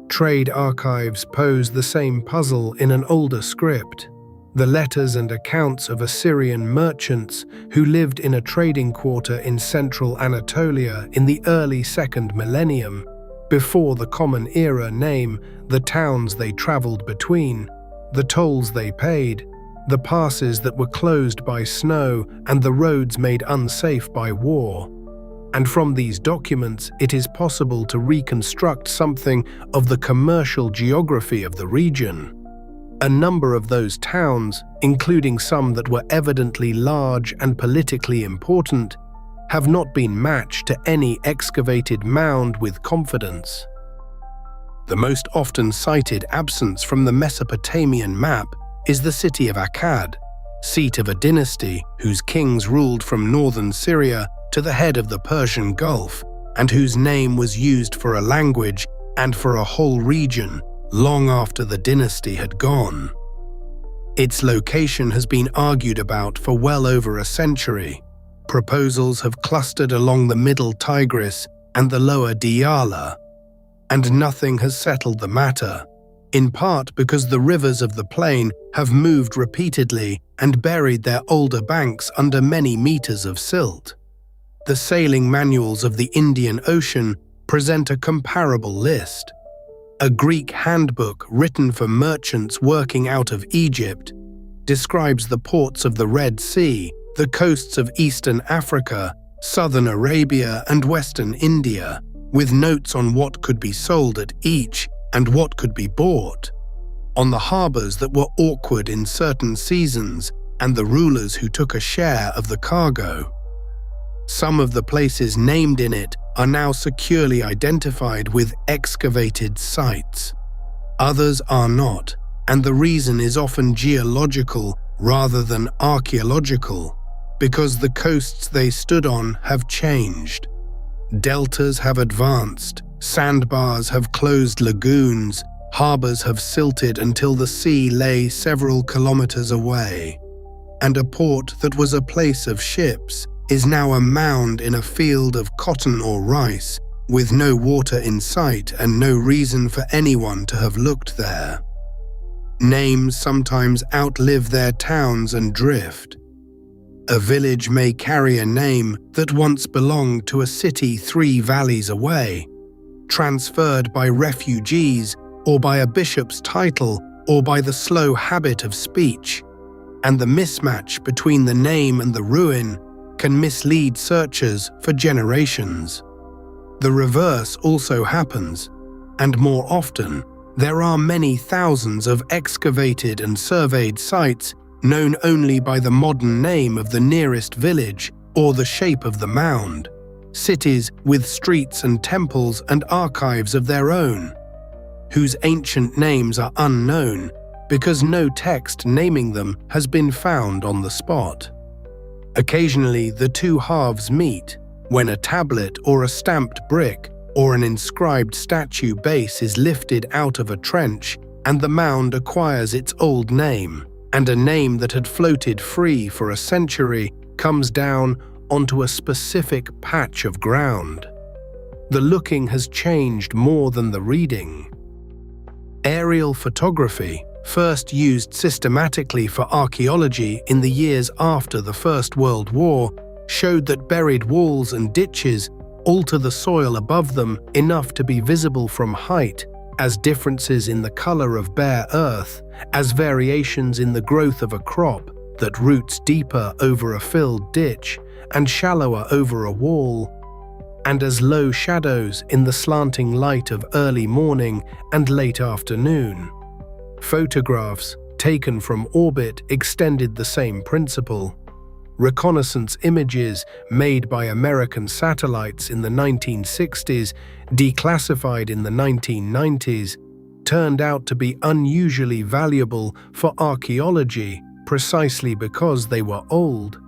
Trade archives pose the same puzzle in an older script. The letters and accounts of Assyrian merchants who lived in a trading quarter in central Anatolia in the early 2nd millennium, before the Common Era, name the towns they traveled between, the tolls they paid, the passes that were closed by snow, and the roads made unsafe by war. And from these documents, it is possible to reconstruct something of the commercial geography of the region. A number of those towns, including some that were evidently large and politically important, have not been matched to any excavated mound with confidence. The most often cited absence from the Mesopotamian map is the city of Akkad, seat of a dynasty whose kings ruled from northern Syria to the head of the Persian Gulf, and whose name was used for a language and for a whole region long after the dynasty had gone. Its location has been argued about for well over a century. Proposals have clustered along the middle Tigris and the lower Diyala, and nothing has settled the matter, in part because the rivers of the plain have moved repeatedly and buried their older banks under many meters of silt. The sailing manuals of the Indian Ocean present a comparable list. A Greek handbook written for merchants working out of Egypt describes the ports of the Red Sea, the coasts of eastern Africa, southern Arabia, and western India, with notes on what could be sold at each and what could be bought, on the harbors that were awkward in certain seasons and the rulers who took a share of the cargo. Some of the places named in it are now securely identified with excavated sites. Others are not, and the reason is often geological rather than archaeological, because the coasts they stood on have changed. Deltas have advanced, sandbars have closed lagoons, harbors have silted until the sea lay several kilometers away, and a port that was a place of ships is now a mound in a field of cotton or rice, with no water in sight and no reason for anyone to have looked there. Names sometimes outlive their towns and drift. A village may carry a name that once belonged to a city 3 valleys away, transferred by refugees or by a bishop's title or by the slow habit of speech, and the mismatch between the name and the ruin can mislead searchers for generations. The reverse also happens, and more often, there are many thousands of excavated and surveyed sites known only by the modern name of the nearest village or the shape of the mound, cities with streets and temples and archives of their own, whose ancient names are unknown because no text naming them has been found on the spot. Occasionally, the two halves meet when a tablet or a stamped brick or an inscribed statue base is lifted out of a trench and the mound acquires its old name, and a name that had floated free for a century comes down onto a specific patch of ground. The looking has changed more than the reading. Aerial photography, first used systematically for archaeology in the years after the First World War, showed that buried walls and ditches alter the soil above them enough to be visible from height, as differences in the color of bare earth, as variations in the growth of a crop that roots deeper over a filled ditch and shallower over a wall, and as low shadows in the slanting light of early morning and late afternoon. Photographs taken from orbit extended the same principle. Reconnaissance images made by American satellites in the 1960s, declassified in the 1990s, turned out to be unusually valuable for archaeology precisely because they were old.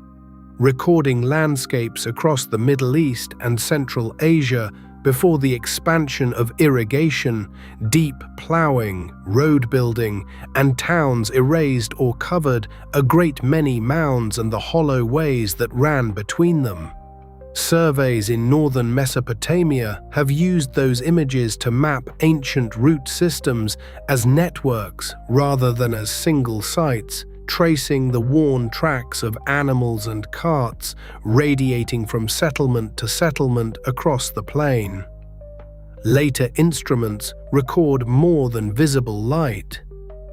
Recording landscapes across the Middle East and Central Asia before the expansion of irrigation, deep plowing, road building, and towns erased or covered a great many mounds and the hollow ways that ran between them. Surveys in northern Mesopotamia have used those images to map ancient root systems as networks rather than as single sites, tracing the worn tracks of animals and carts radiating from settlement to settlement across the plain. Later instruments record more than visible light.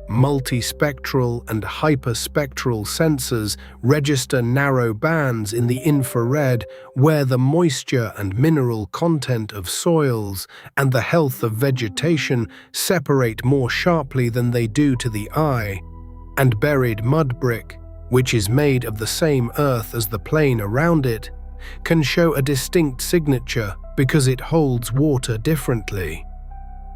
Multispectral and hyperspectral sensors register narrow bands in the infrared where the moisture and mineral content of soils and the health of vegetation separate more sharply than they do to the eye, and buried mud brick, which is made of the same earth as the plain around it, can show a distinct signature because it holds water differently.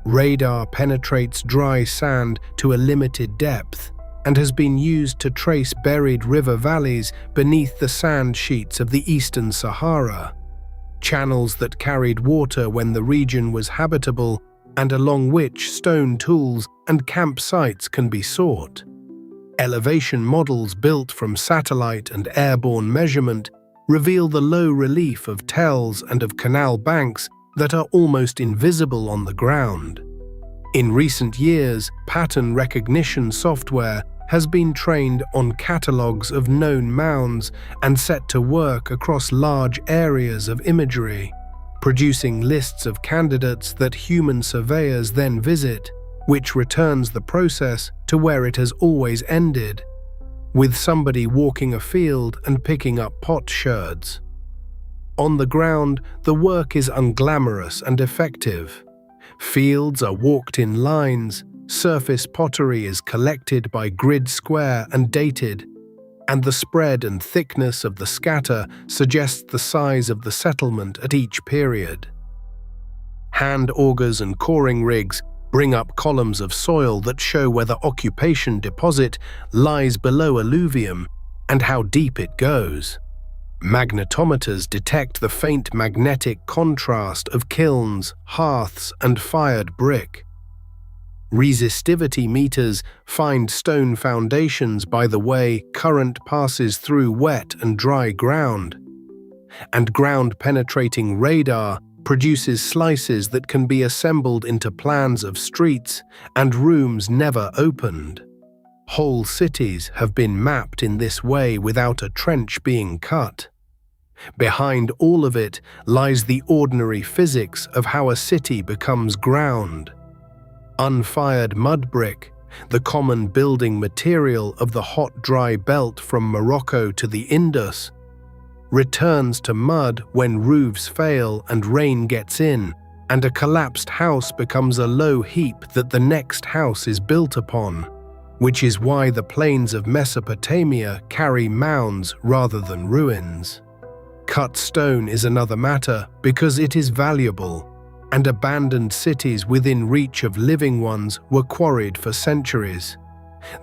Radar penetrates dry sand to a limited depth and has been used to trace buried river valleys beneath the sand sheets of the Eastern Sahara, channels that carried water when the region was habitable and along which stone tools and campsites can be sought. Elevation models built from satellite and airborne measurement reveal the low relief of tells and of canal banks that are almost invisible on the ground. In recent years, pattern recognition software has been trained on catalogues of known mounds and set to work across large areas of imagery, producing lists of candidates that human surveyors then visit, which returns the process to where it has always ended, with somebody walking a field and picking up potsherds. On the ground, the work is unglamorous and effective. Fields are walked in lines, surface pottery is collected by grid square and dated, and the spread and thickness of the scatter suggests the size of the settlement at each period. Hand augers and coring rigs bring up columns of soil that show where the occupation deposit lies below alluvium and how deep it goes. Magnetometers detect the faint magnetic contrast of kilns, hearths, and fired brick. Resistivity meters find stone foundations by the way current passes through wet and dry ground. And ground-penetrating radar produces slices that can be assembled into plans of streets and rooms never opened. Whole cities have been mapped in this way without a trench being cut. Behind all of it lies the ordinary physics of how a city becomes ground. Unfired mud brick The common building material of the hot, dry belt from Morocco to the Indus returns to mud when roofs fail and rain gets in, and a collapsed house becomes a low heap that the next house is built upon, which is why the plains of Mesopotamia carry mounds rather than ruins. Cut stone is another matter because it is valuable, and abandoned cities within reach of living ones were quarried for centuries,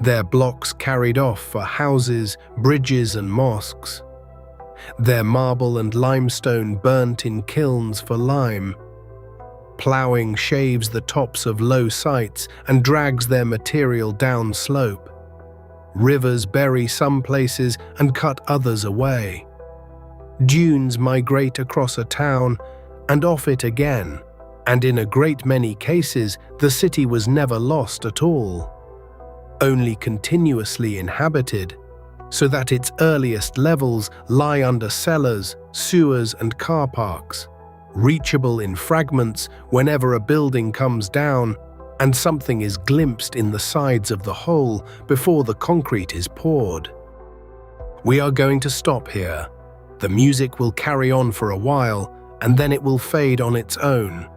their blocks carried off for houses, bridges, and mosques, their marble and limestone burnt in kilns for lime. Ploughing shaves the tops of low sites and drags their material down slope. Rivers bury some places and cut others away. Dunes migrate across a town and off it again, and in a great many cases the city was never lost at all, only continuously inhabited, so that its earliest levels lie under cellars, sewers, and car parks, reachable in fragments whenever a building comes down and something is glimpsed in the sides of the hole before the concrete is poured. We are going to stop here. The music will carry on for a while, and then it will fade on its own.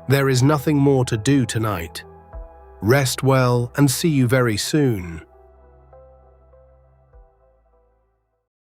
There is nothing more to do tonight. Rest well and see you very soon.